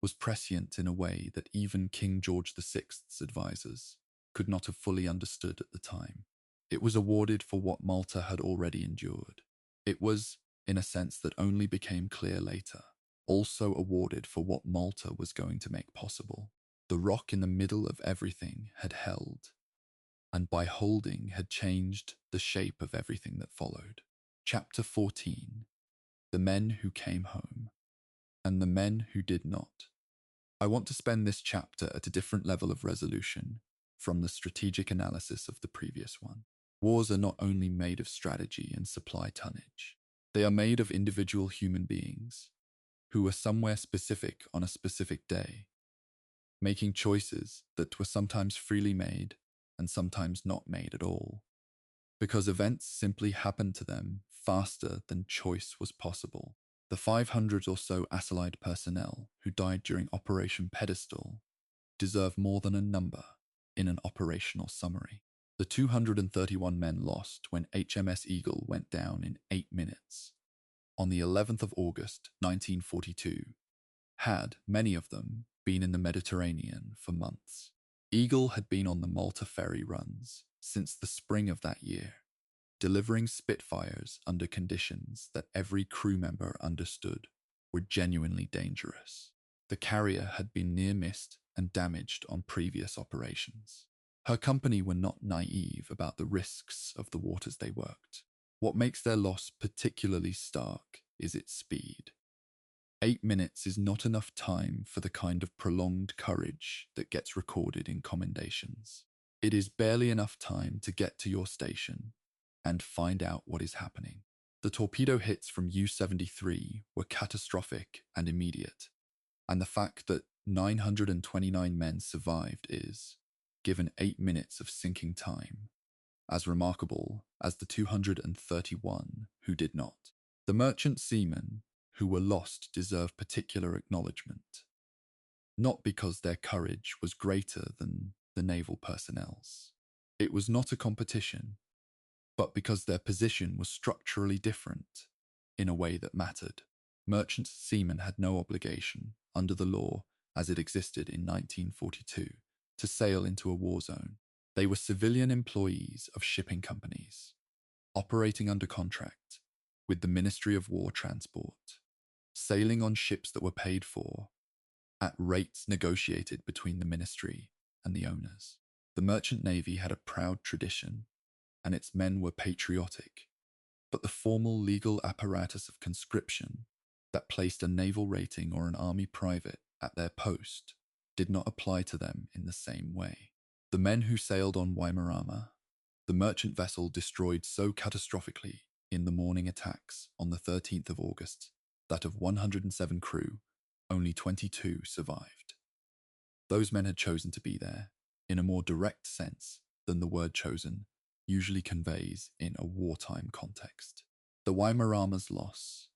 was prescient in a way that even King George VI's advisors could not have fully understood at the time. It was awarded for what Malta had already endured. It was, in a sense that only became clear later, also awarded for what Malta was going to make possible. The rock in the middle of everything had held, and by holding had changed the shape of everything that followed. Chapter 14: The Men Who Came Home, and the Men Who Did Not. I want to spend this chapter at a different level of resolution from the strategic analysis of the previous one. Wars are not only made of strategy and supply tonnage. They are made of individual human beings who were somewhere specific on a specific day, making choices that were sometimes freely made and sometimes not made at all, because events simply happened to them faster than choice was possible. The 500 or so Allied personnel who died during Operation Pedestal deserve more than a number in an operational summary. The 231 men lost when HMS Eagle went down in 8 minutes on the 11th of August 1942 had, many of them, been in the Mediterranean for months. Eagle had been on the Malta ferry runs since the spring of that year, delivering Spitfires under conditions that every crew member understood were genuinely dangerous. The carrier had been near missed and damaged on previous operations. Her company were not naive about the risks of the waters they worked. What makes their loss particularly stark is its speed. 8 minutes is not enough time for the kind of prolonged courage that gets recorded in commendations. It is barely enough time to get to your station and find out what is happening. The torpedo hits from U-73 were catastrophic and immediate, and the fact that 929 men survived is, given 8 minutes of sinking time, as remarkable as the 231 who did not. The merchant seamen who were lost deserve particular acknowledgement, not because their courage was greater than the naval personnel's. It was not a competition, but because their position was structurally different in a way that mattered. Merchant seamen had no obligation, under the law as it existed in 1942, to sail into a war zone. They were civilian employees of shipping companies, operating under contract with the Ministry of War Transport, sailing on ships that were paid for at rates negotiated between the ministry and the owners. The merchant navy had a proud tradition, and its men were patriotic, but the formal legal apparatus of conscription that placed a naval rating or an army private at their post did not apply to them in the same way. The men who sailed on Waimarama, the merchant vessel destroyed so catastrophically in the morning attacks on the 13th of August that of 107 crew, only 22 survived. Those men had chosen to be there in a more direct sense than the word chosen usually conveys in a wartime context. The Waimarama's loss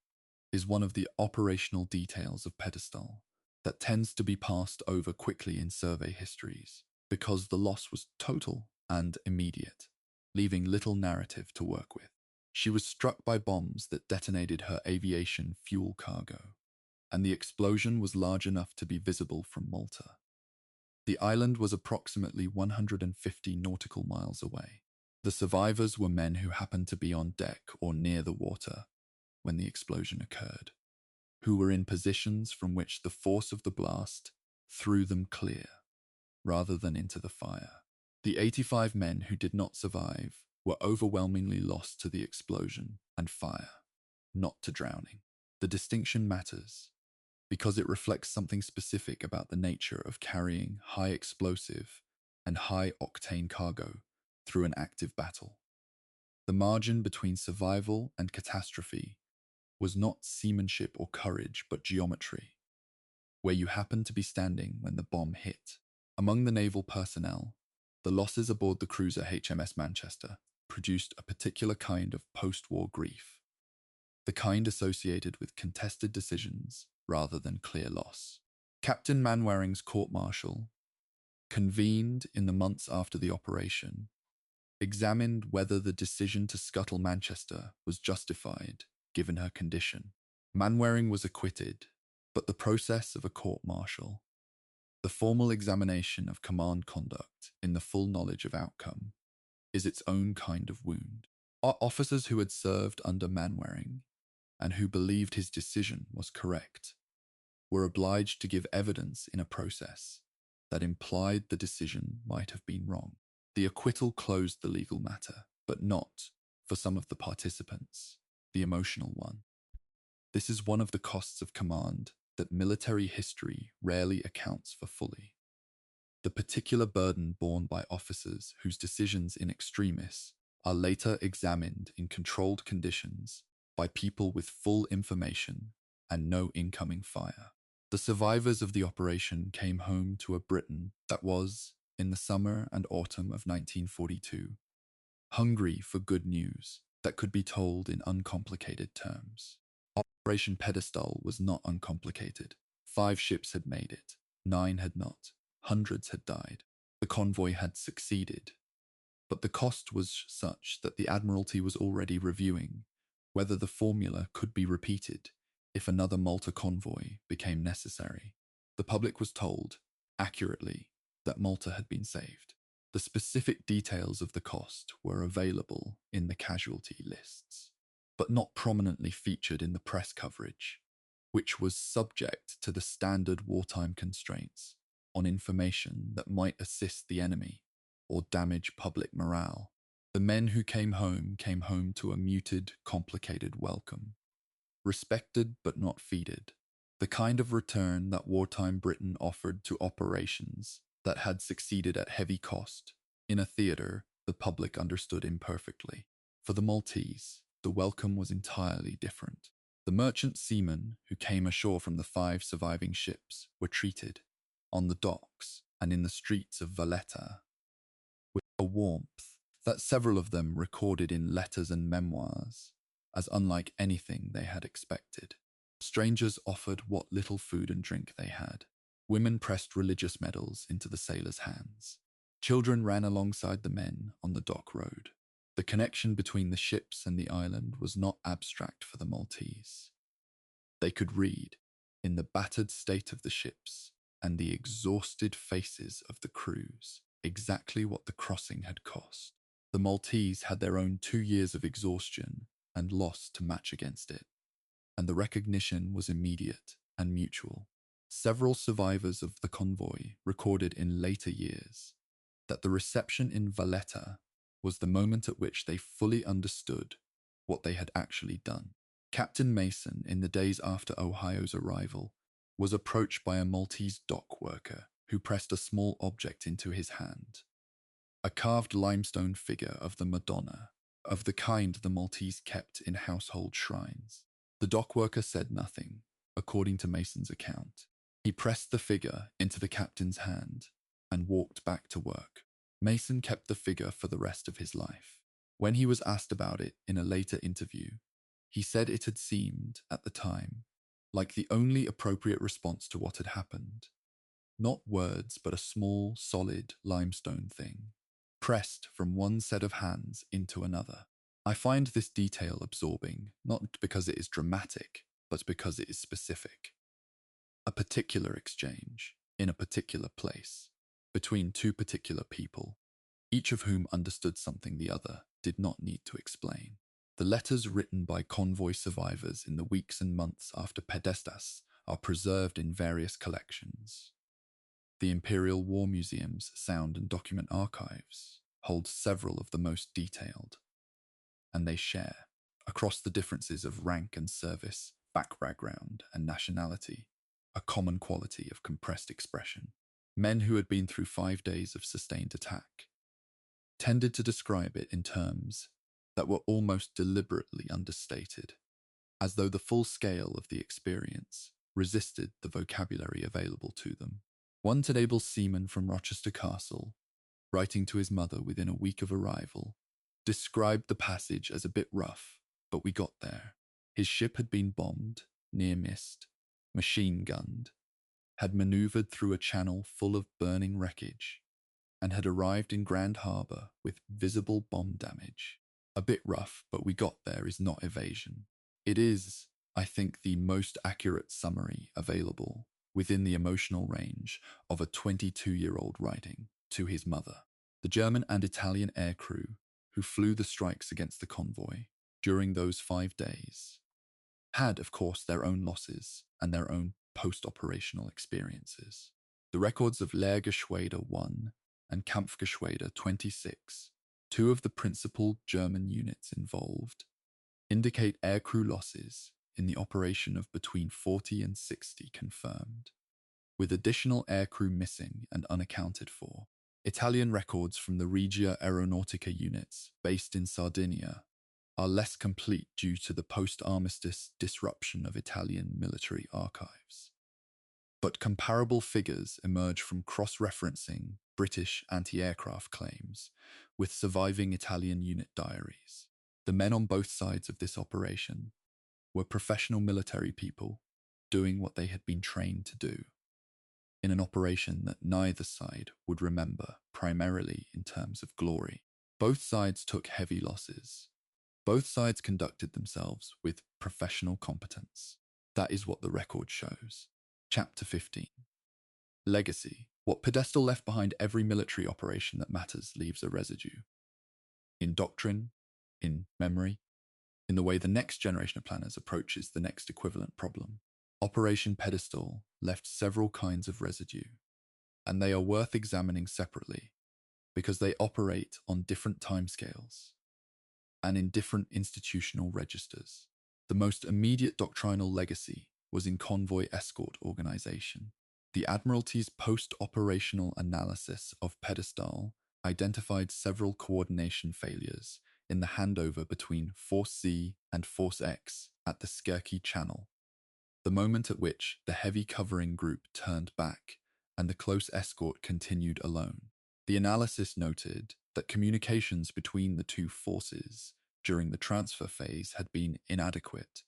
is one of the operational details of Pedestal that tends to be passed over quickly in survey histories because the loss was total and immediate, leaving little narrative to work with. She was struck by bombs that detonated her aviation fuel cargo, and the explosion was large enough to be visible from Malta. The island was approximately 150 nautical miles away. The survivors were men who happened to be on deck or near the water when the explosion occurred, who were in positions from which the force of the blast threw them clear, rather than into the fire. The 85 men who did not survive were overwhelmingly lost to the explosion and fire, not to drowning. The distinction matters because it reflects something specific about the nature of carrying high explosive and high octane cargo through an active battle. The margin between survival and catastrophe was not seamanship or courage, but geometry, where you happened to be standing when the bomb hit. Among the naval personnel, the losses aboard the cruiser HMS Manchester produced a particular kind of post-war grief, the kind associated with contested decisions rather than clear loss. Captain Manwaring's court-martial, convened in the months after the operation, examined whether the decision to scuttle Manchester was justified given her condition. Manwaring was acquitted, but the process of a court-martial, the formal examination of command conduct in the full knowledge of outcome, is its own kind of wound. Our officers who had served under Manwaring and who believed his decision was correct were obliged to give evidence in a process that implied the decision might have been wrong. The acquittal closed the legal matter, but not, for some of the participants, the emotional one. This is one of the costs of command that military history rarely accounts for fully. The particular burden borne by officers whose decisions in extremis are later examined in controlled conditions by people with full information and no incoming fire. The survivors of the operation came home to a Britain that was, in the summer and autumn of 1942, hungry for good news that could be told in uncomplicated terms. Operation Pedestal was not uncomplicated. 5 ships had made it, 9 had not, hundreds had died. The convoy had succeeded, but the cost was such that the Admiralty was already reviewing whether the formula could be repeated if another Malta convoy became necessary. The public was told, accurately, that Malta had been saved. The specific details of the cost were available in the casualty lists, but not prominently featured in the press coverage, which was subject to the standard wartime constraints on information that might assist the enemy or damage public morale. The men who came home to a muted, complicated welcome. Respected but not feted. The kind of return that wartime Britain offered to operations that had succeeded at heavy cost, in a theatre the public understood imperfectly. For the Maltese, the welcome was entirely different. The merchant seamen who came ashore from the 5 surviving ships were treated, on the docks and in the streets of Valletta, with a warmth that several of them recorded in letters and memoirs as unlike anything they had expected. Strangers offered what little food and drink they had. Women pressed religious medals into the sailors' hands. Children ran alongside the men on the dock road. The connection between the ships and the island was not abstract for the Maltese. They could read, in the battered state of the ships and the exhausted faces of the crews, exactly what the crossing had cost. The Maltese had their own 2 years of exhaustion and loss to match against it, and the recognition was immediate and mutual. Several survivors of the convoy recorded in later years that the reception in Valletta was the moment at which they fully understood what they had actually done. Captain Mason, in the days after Ohio's arrival, was approached by a Maltese dock worker who pressed a small object into his hand. A carved limestone figure of the Madonna, of the kind the Maltese kept in household shrines. The dock worker said nothing, according to Mason's account. He pressed the figure into the captain's hand and walked back to work. Mason kept the figure for the rest of his life. When he was asked about it in a later interview, he said it had seemed, at the time, like the only appropriate response to what had happened. Not words, but a small, solid limestone thing, pressed from one set of hands into another. I find this detail absorbing, not because it is dramatic, but because it is specific. A particular exchange, in a particular place, between 2 particular people, each of whom understood something the other did not need to explain. The letters written by convoy survivors in the weeks and months after Pedestal are preserved in various collections. The Imperial War Museum's Sound and Document Archives hold several of the most detailed, and they share, across the differences of rank and service, background and nationality, a common quality of compressed expression. Men who had been through 5 days of sustained attack tended to describe it in terms that were almost deliberately understated, as though the full scale of the experience resisted the vocabulary available to them. One able seaman from Rochester Castle, writing to his mother within a week of arrival, described the passage as a bit rough, but we got there. His ship had been bombed, near missed, machine gunned, had manoeuvred through a channel full of burning wreckage, and had arrived in Grand Harbour with visible bomb damage. A bit rough, but we got there is not evasion. It is, I think, the most accurate summary available within the emotional range of a 22-year-old writing to his mother. The German and Italian aircrew who flew the strikes against the convoy during those 5 days had, of course, their own losses and their own post-operational experiences. The records of Lehrgeschwader 1 and Kampfgeschwader 26, two of the principal German units involved, indicate aircrew losses in the operation of between 40 and 60 confirmed, with additional aircrew missing and unaccounted for. Italian records from the Regia Aeronautica units based in Sardinia are less complete due to the post-armistice disruption of Italian military archives. But comparable figures emerge from cross-referencing British anti-aircraft claims with surviving Italian unit diaries. The men on both sides of this operation were professional military people doing what they had been trained to do, in an operation that neither side would remember primarily in terms of glory. Both sides took heavy losses. Both sides conducted themselves with professional competence. That is what the record shows. Chapter 15. Legacy. What Pedestal left behind. Every military operation that matters leaves a residue. In doctrine, in memory, in the way the next generation of planners approaches the next equivalent problem. Operation Pedestal left several kinds of residue, and they are worth examining separately because they operate on different timescales and in different institutional registers. The most immediate doctrinal legacy was in Convoy escort organization. The Admiralty's post-operational analysis of Pedestal identified several coordination failures in the handover between Force C and Force X at the Skerky Channel, the moment at which the heavy covering group turned back and the close escort continued alone. The analysis noted that communications between the two forces during the transfer phase had been inadequate,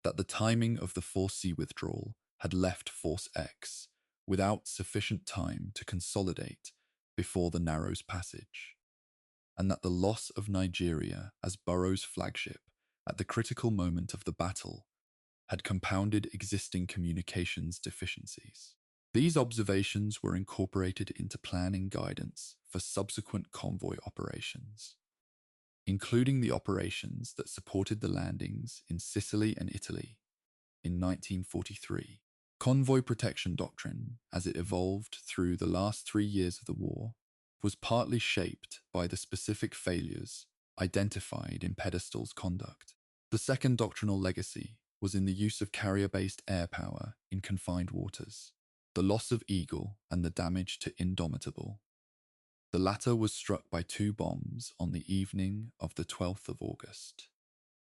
that the timing of the Force C withdrawal had left Force X without sufficient time to consolidate before the Narrows Passage, and that the loss of Nigeria as Burroughs' flagship at the critical moment of the battle had compounded existing communications deficiencies. These observations were incorporated into planning guidance for subsequent convoy operations, including the operations that supported the landings in Sicily and Italy in 1943. Convoy protection doctrine, as it evolved through the last 3 years of the war, was partly shaped by the specific failures identified in Pedestal's conduct. The second doctrinal legacy was in the use of carrier-based air power in confined waters, the loss of Eagle and the damage to Indomitable. The latter was struck by 2 bombs on the evening of the 12th of August,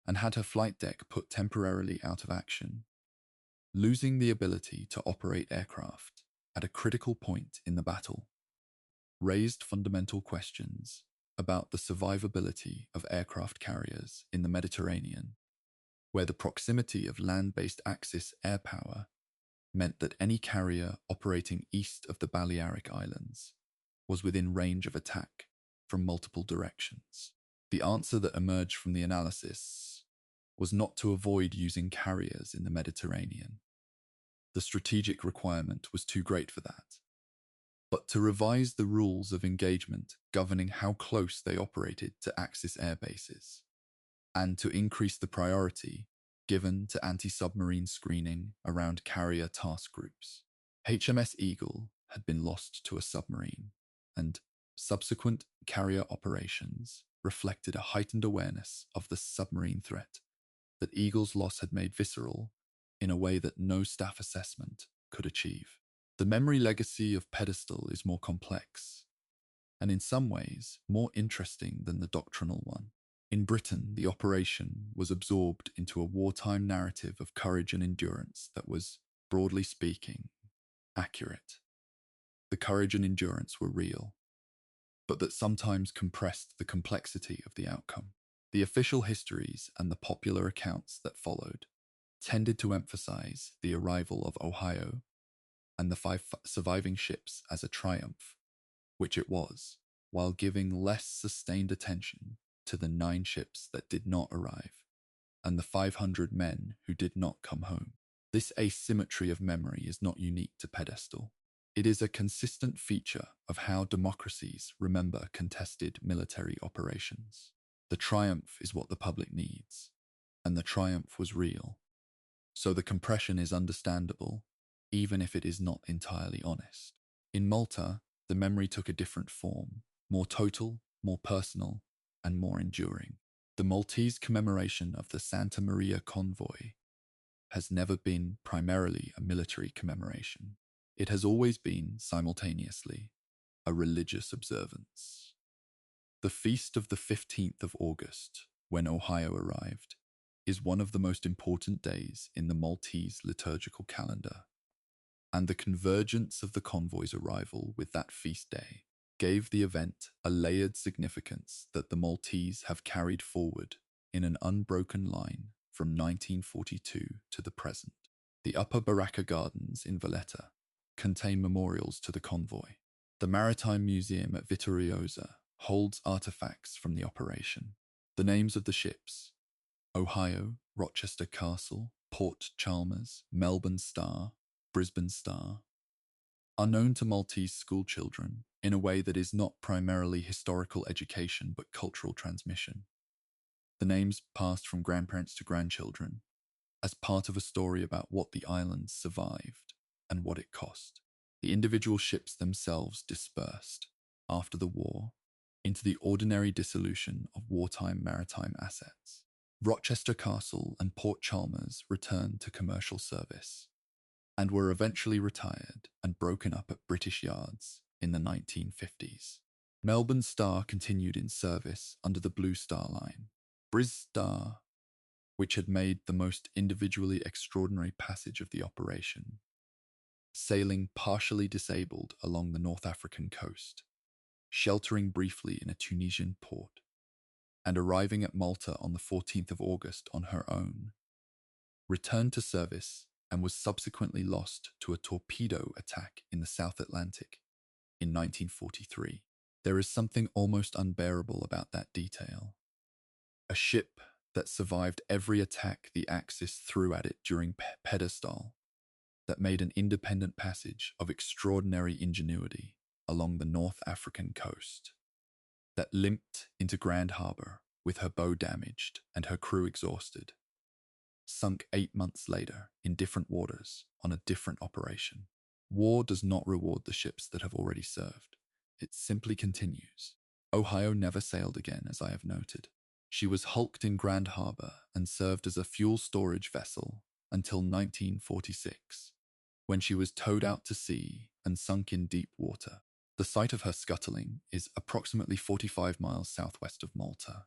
and had her flight deck put temporarily out of action, losing the ability to operate aircraft at a critical point in the battle, raised fundamental questions about the survivability of aircraft carriers in the Mediterranean, where the proximity of land-based Axis air power meant that any carrier operating east of the Balearic Islands was within range of attack from multiple directions. The answer that emerged from the analysis was not to avoid using carriers in the Mediterranean. The strategic requirement was too great for that, but to revise the rules of engagement governing how close they operated to Axis air bases, and to increase the priority given to anti-submarine screening around carrier task groups. HMS Eagle had been lost to a submarine, and subsequent carrier operations reflected a heightened awareness of the submarine threat that Eagle's loss had made visceral in a way that no staff assessment could achieve. The memory legacy of Pedestal is more complex, and in some ways more interesting than the doctrinal one. In Britain, the operation was absorbed into a wartime narrative of courage and endurance that was, broadly speaking, accurate. The courage and endurance were real, but that sometimes compressed the complexity of the outcome. The official histories and the popular accounts that followed tended to emphasize the arrival of Ohio and the 5 surviving ships as a triumph, which it was, while giving less sustained attention to the 9 ships that did not arrive and the 500 men who did not come home. This asymmetry of memory is not unique to Pedestal. It is a consistent feature of how democracies remember contested military operations. The triumph is what the public needs, and the triumph was real. So the compression is understandable, even if it is not entirely honest. In Malta, the memory took a different form, more total, more personal, and more enduring. The Maltese commemoration of the Santa Maria Convoy has never been primarily a military commemoration. It has always been, simultaneously, a religious observance. The feast of the 15th of August, when Ohio arrived, is one of the most important days in the Maltese liturgical calendar, and the convergence of the convoy's arrival with that feast day gave the event a layered significance that the Maltese have carried forward in an unbroken line from 1942 to the present. The Upper Baracca Gardens in Valletta contain memorials to the convoy. The Maritime Museum at Vittoriosa holds artifacts from the operation. The names of the ships: Ohio, Rochester Castle, Port Chalmers, Melbourne Star, Brisbane Star, are known to Maltese schoolchildren in a way that is not primarily historical education but cultural transmission. The names passed from grandparents to grandchildren as part of a story about what the islands survived and what it cost. The individual ships themselves dispersed, after the war, into the ordinary dissolution of wartime maritime assets. Rochester Castle and Port Chalmers returned to commercial service and were eventually retired and broken up at British yards in the 1950s. Melbourne Star continued in service under the Blue Star Line. Bris Star, which had made the most individually extraordinary passage of the operation, sailing partially disabled along the North African coast, sheltering briefly in a Tunisian port, and arriving at Malta on the 14th of August on her own, returned to service and was subsequently lost to a torpedo attack in the South Atlantic in 1943. There is something almost unbearable about that detail. A ship that survived every attack the Axis threw at it during Pedestal, that made an independent passage of extraordinary ingenuity along the North African coast, that limped into Grand Harbour with her bow damaged and her crew exhausted, sunk 8 months later in different waters on a different operation. War does not reward the ships that have already served. It simply continues. Ohio never sailed again, as I have noted. She was hulked in Grand Harbour and served as a fuel storage vessel until 1946, when she was towed out to sea and sunk in deep water. The site of her scuttling is approximately 45 miles southwest of Malta,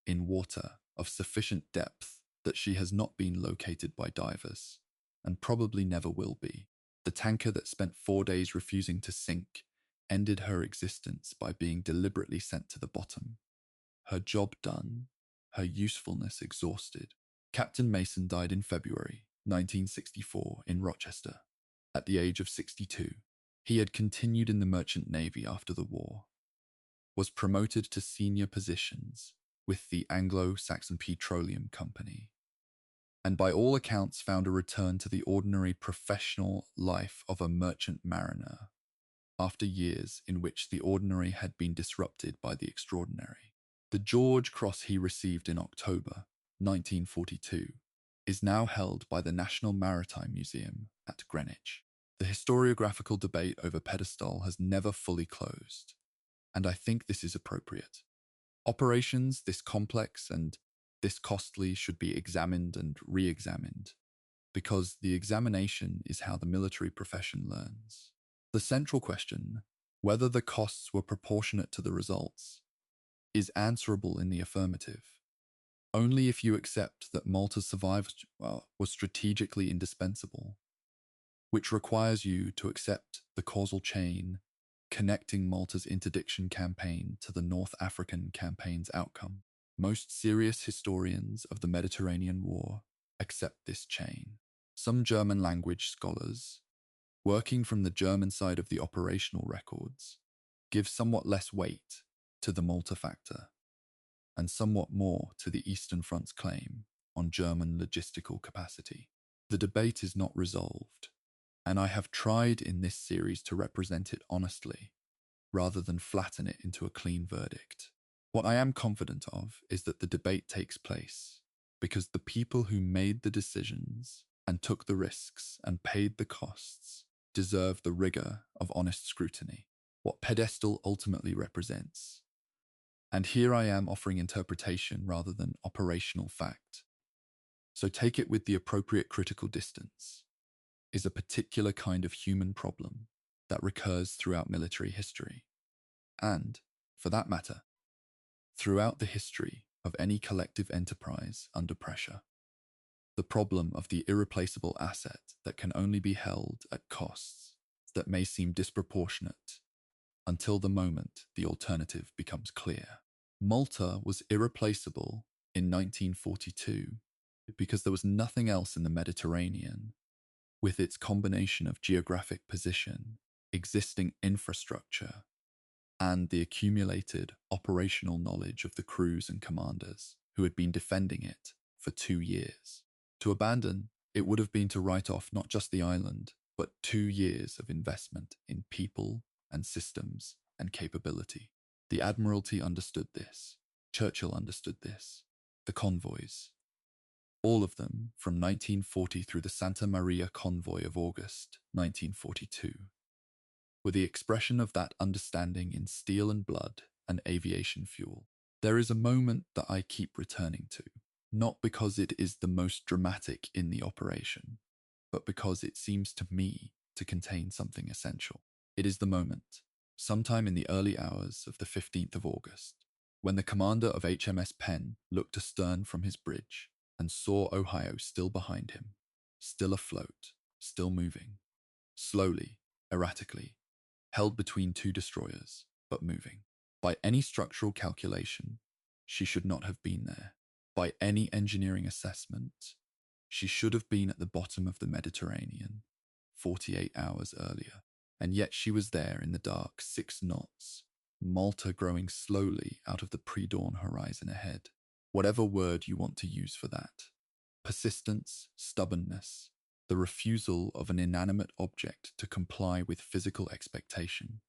in water of sufficient depth that she has not been located by divers, and probably never will be. The tanker that spent 4 days refusing to sink ended her existence by being deliberately sent to the bottom. Her job done, her usefulness exhausted. Captain Mason died in February 1964 in Rochester, at the age of 62. He had continued in the Merchant Navy after the war, was promoted to senior positions with the Anglo-Saxon Petroleum Company, and by all accounts found a return to the ordinary professional life of a merchant mariner, after years in which the ordinary had been disrupted by the extraordinary. The George Cross he received in October 1942 is now held by the National Maritime Museum at Greenwich. The historiographical debate over Pedestal has never fully closed, and I think this is appropriate. Operations this complex and this costly should be examined and re-examined, because the examination is how the military profession learns. The central question, whether the costs were proportionate to the results, is answerable in the affirmative. Only if you accept that Malta's survival was strategically indispensable, which requires you to accept the causal chain connecting Malta's interdiction campaign to the North African campaign's outcome. Most serious historians of the Mediterranean War accept this chain. Some German language scholars, working from the German side of the operational records, give somewhat less weight to the Malta factor and somewhat more to the Eastern Front's claim on German logistical capacity. The debate is not resolved, and I have tried in this series to represent it honestly, rather than flatten it into a clean verdict. What I am confident of is that the debate takes place because the people who made the decisions and took the risks and paid the costs deserve the rigor of honest scrutiny, what Pedestal ultimately represents. And here I am offering interpretation rather than operational fact. So take it with the appropriate critical distance, is a particular kind of human problem that recurs throughout military history. And, for that matter, throughout the history of any collective enterprise under pressure. The problem of the irreplaceable asset that can only be held at costs that may seem disproportionate until the moment the alternative becomes clear. Malta was irreplaceable in 1942 because there was nothing else in the Mediterranean, with its combination of geographic position, existing infrastructure, and the accumulated operational knowledge of the crews and commanders who had been defending it for 2 years. To abandon, it would have been to write off not just the island, but 2 years of investment in people and systems and capability. The Admiralty understood this. Churchill understood this. The convoys. All of them, from 1940 through the Santa Maria Convoy of August 1942, were the expression of that understanding in steel and blood and aviation fuel. There is a moment that I keep returning to, not because it is the most dramatic in the operation, but because it seems to me to contain something essential. It is the moment, sometime in the early hours of the 15th of August, when the commander of HMS Penn looked astern from his bridge and saw Ohio still behind him, still afloat, still moving, slowly, erratically, held between 2 destroyers, but moving. By any structural calculation, she should not have been there. By any engineering assessment, she should have been at the bottom of the Mediterranean 48 hours earlier. And yet she was there in the dark 6 knots, Malta growing slowly out of the pre-dawn horizon ahead. Whatever word you want to use for that. Persistence, stubbornness, the refusal of an inanimate object to comply with physical expectation.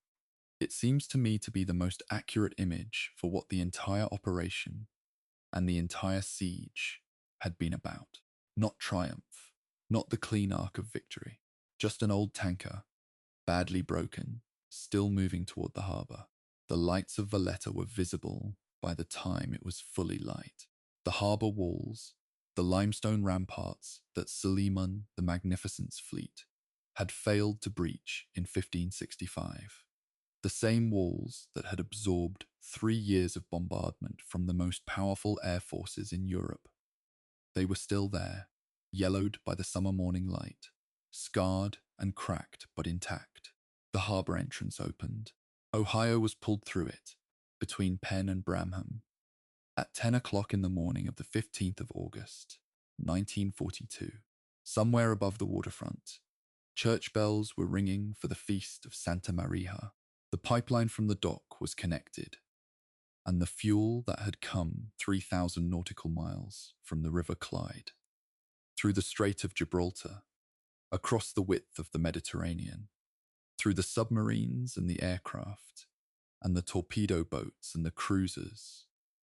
It seems to me to be the most accurate image for what the entire operation and the entire siege had been about. Not triumph, not the clean arc of victory, just an old tanker, badly broken, still moving toward the harbour. The lights of Valletta were visible by the time it was fully light. The harbour walls, the limestone ramparts that Suleiman the Magnificent's fleet had failed to breach in 1565. The same walls that had absorbed 3 years of bombardment from the most powerful air forces in Europe. They were still there, yellowed by the summer morning light, scarred and cracked but intact. The harbour entrance opened. Ohio was pulled through it, between Penn and Bramham, at 10 o'clock in the morning of the 15th of August, 1942. Somewhere above the waterfront, church bells were ringing for the feast of Santa Maria. The pipeline from the dock was connected, and the fuel that had come 3,000 nautical miles from the River Clyde, through the Strait of Gibraltar, across the width of the Mediterranean, through the submarines and the aircraft, and the torpedo boats and the cruisers,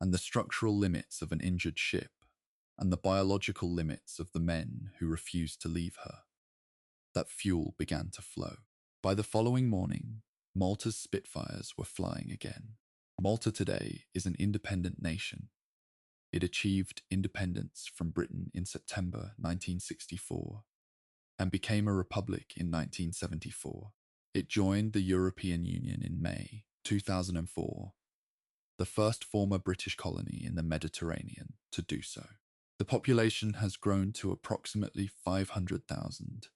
and the structural limits of an injured ship, and the biological limits of the men who refused to leave her. That fuel began to flow. By the following morning, Malta's Spitfires were flying again. Malta today is an independent nation. It achieved independence from Britain in September 1964 and became a republic in 1974. It joined the European Union in May 2004, the first former British colony in the Mediterranean to do so. The population has grown to approximately 500,000,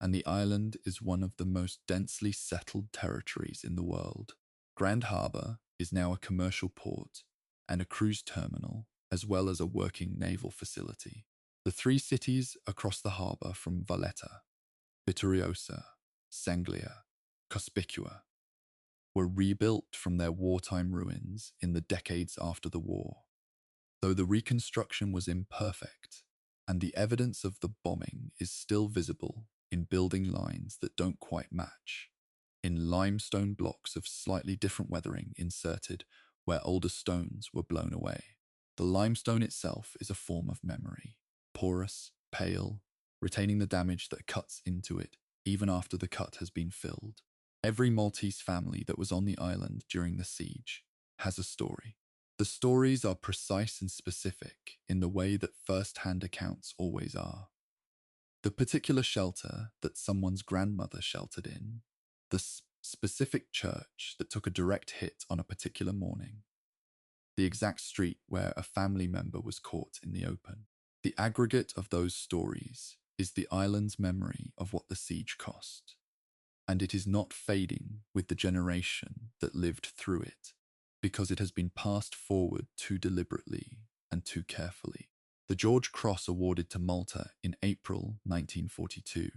and the island is one of the most densely settled territories in the world. Grand Harbour is now a commercial port and a cruise terminal, as well as a working naval facility. The 3 cities across the harbour from Valletta, Vittoriosa, Sanglia, Cospicua, were rebuilt from their wartime ruins in the decades after the war. Though the reconstruction was imperfect, and the evidence of the bombing is still visible in building lines that don't quite match, in limestone blocks of slightly different weathering inserted where older stones were blown away. The limestone itself is a form of memory, porous, pale, retaining the damage that cuts into it even after the cut has been filled. Every Maltese family that was on the island during the siege has a story. The stories are precise and specific in the way that first-hand accounts always are. The particular shelter that someone's grandmother sheltered in, the specific church that took a direct hit on a particular morning, the exact street where a family member was caught in the open. The aggregate of those stories is the island's memory of what the siege cost, and it is not fading with the generation that lived through it, because it has been passed forward too deliberately and too carefully. The George Cross awarded to Malta in April 1942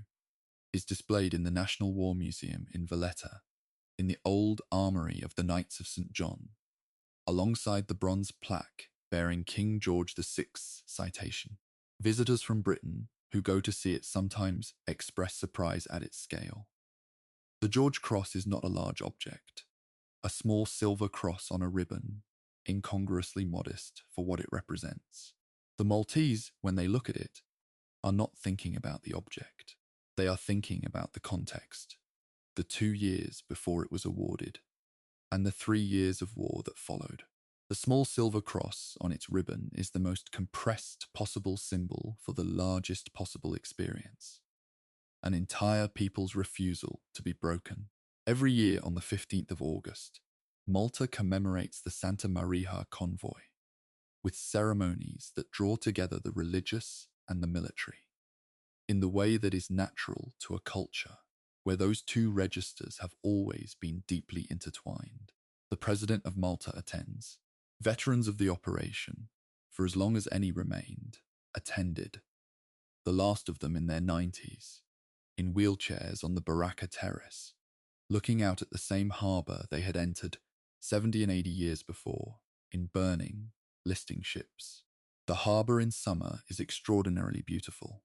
is displayed in the National War Museum in Valletta, in the old armoury of the Knights of St. John, alongside the bronze plaque bearing King George VI's citation. Visitors from Britain who go to see it sometimes express surprise at its scale. The George Cross is not a large object, a small silver cross on a ribbon, incongruously modest for what it represents. The Maltese, when they look at it, are not thinking about the object. They are thinking about the context, the 2 years before it was awarded, and the 3 years of war that followed. The small silver cross on its ribbon is the most compressed possible symbol for the largest possible experience. An entire people's refusal to be broken. Every year on the 15th of August, Malta commemorates the Santa Maria Convoy, with ceremonies that draw together the religious and the military, in the way that is natural to a culture where those two registers have always been deeply intertwined. The President of Malta attends. Veterans of the operation, for as long as any remained, attended, the last of them in their 90s, in wheelchairs on the Baraka Terrace, looking out at the same harbour they had entered 70 and 80 years before, in burning, listing ships. The harbour in summer is extraordinarily beautiful.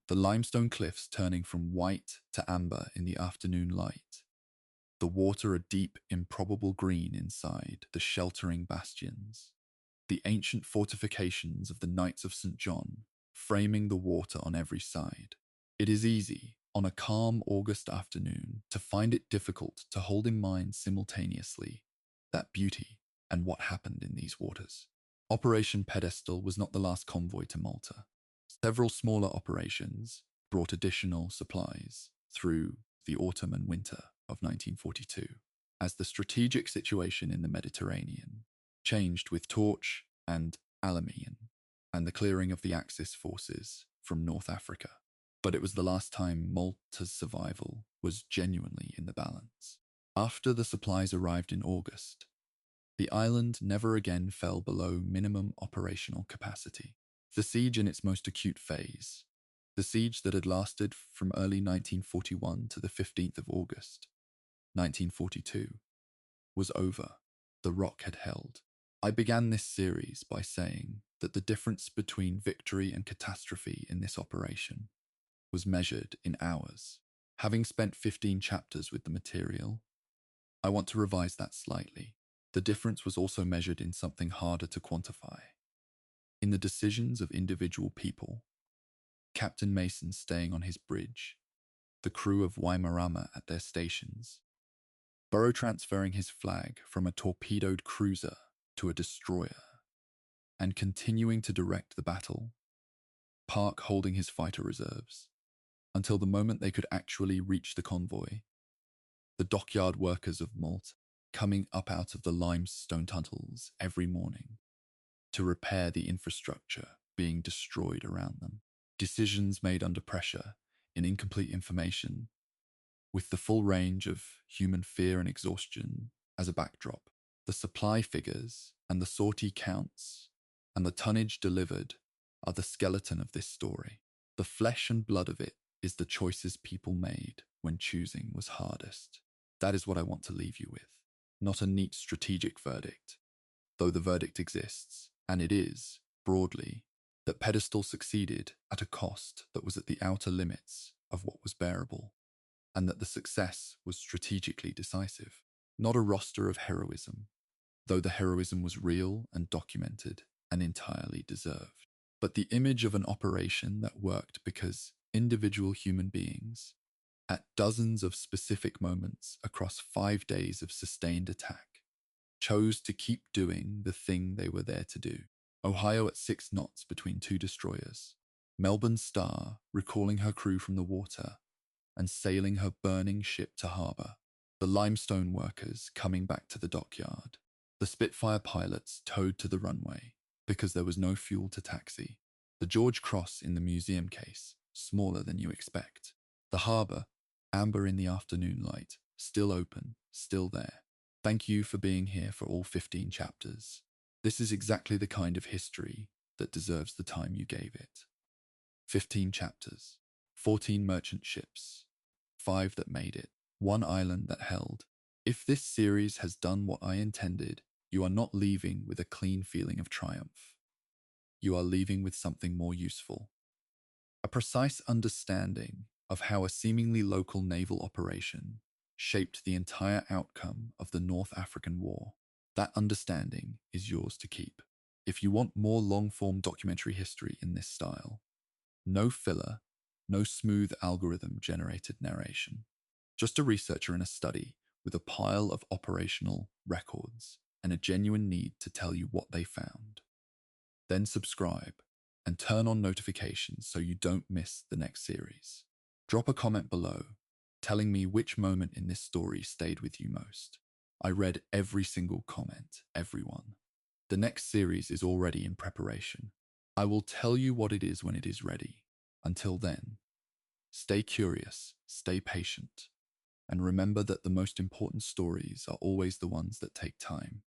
The limestone cliffs turning from white to amber in the afternoon light. The water a deep, improbable green inside the sheltering bastions. The ancient fortifications of the Knights of St. John framing the water on every side. It is easy, on a calm August afternoon, to find it difficult to hold in mind simultaneously that beauty and what happened in these waters. Operation Pedestal was not the last convoy to Malta. Several smaller operations brought additional supplies through the autumn and winter of 1942, as the strategic situation in the Mediterranean changed with Torch and Alamein and the clearing of the Axis forces from North Africa. But it was the last time Malta's survival was genuinely in the balance. After the supplies arrived in August, the island never again fell below minimum operational capacity. The siege in its most acute phase, the siege that had lasted from early 1941 to the 15th of August, 1942, was over. The rock had held. I began this series by saying that the difference between victory and catastrophe in this operation was measured in hours. Having spent 15 chapters with the material, I want to revise that slightly. The difference was also measured in something harder to quantify. In the decisions of individual people, Captain Mason staying on his bridge, the crew of Waimarama at their stations, Burrow transferring his flag from a torpedoed cruiser to a destroyer, and continuing to direct the battle, Park holding his fighter reserves, until the moment they could actually reach the convoy, the dockyard workers of Malta coming up out of the limestone tunnels every morning to repair the infrastructure being destroyed around them. Decisions made under pressure, in incomplete information, with the full range of human fear and exhaustion as a backdrop. The supply figures and the sortie counts and the tonnage delivered are the skeleton of this story. The flesh and blood of it is the choices people made when choosing was hardest. That is what I want to leave you with. Not a neat strategic verdict, though the verdict exists, and it is, broadly, that Pedestal succeeded at a cost that was at the outer limits of what was bearable, and that the success was strategically decisive. Not a roster of heroism, though the heroism was real and documented and entirely deserved. but the image of an operation that worked because individual human beings, at dozens of specific moments across 5 days of sustained attack, chose to keep doing the thing they were there to do. Ohio at 6 knots between two destroyers. Melbourne Star recalling her crew from the water and sailing her burning ship to harbour. The limestone workers coming back to the dockyard. The Spitfire pilots towed to the runway because there was no fuel to taxi. The George Cross in the museum case, smaller than you expect. The harbour, amber in the afternoon light, still open, still there. Thank you for being here for all 15 chapters. This is exactly the kind of history that deserves the time you gave it. 15 chapters, 14 merchant ships, 5 that made it, 1 island that held. If this series has done what I intended, you are not leaving with a clean feeling of triumph. You are leaving with something more useful. A precise understanding of how a seemingly local naval operation shaped the entire outcome of the North African War. That understanding is yours to keep. If you want more long-form documentary history in this style, no filler, no smooth algorithm-generated narration. Just a researcher in a study with a pile of operational records and a genuine need to tell you what they found. Then subscribe and turn on notifications so you don't miss the next series. Drop a comment below telling me which moment in this story stayed with you most. I read every single comment, everyone. The next series is already in preparation. I will tell you what it is when it is ready. Until then, stay curious, stay patient, and remember that the most important stories are always the ones that take time.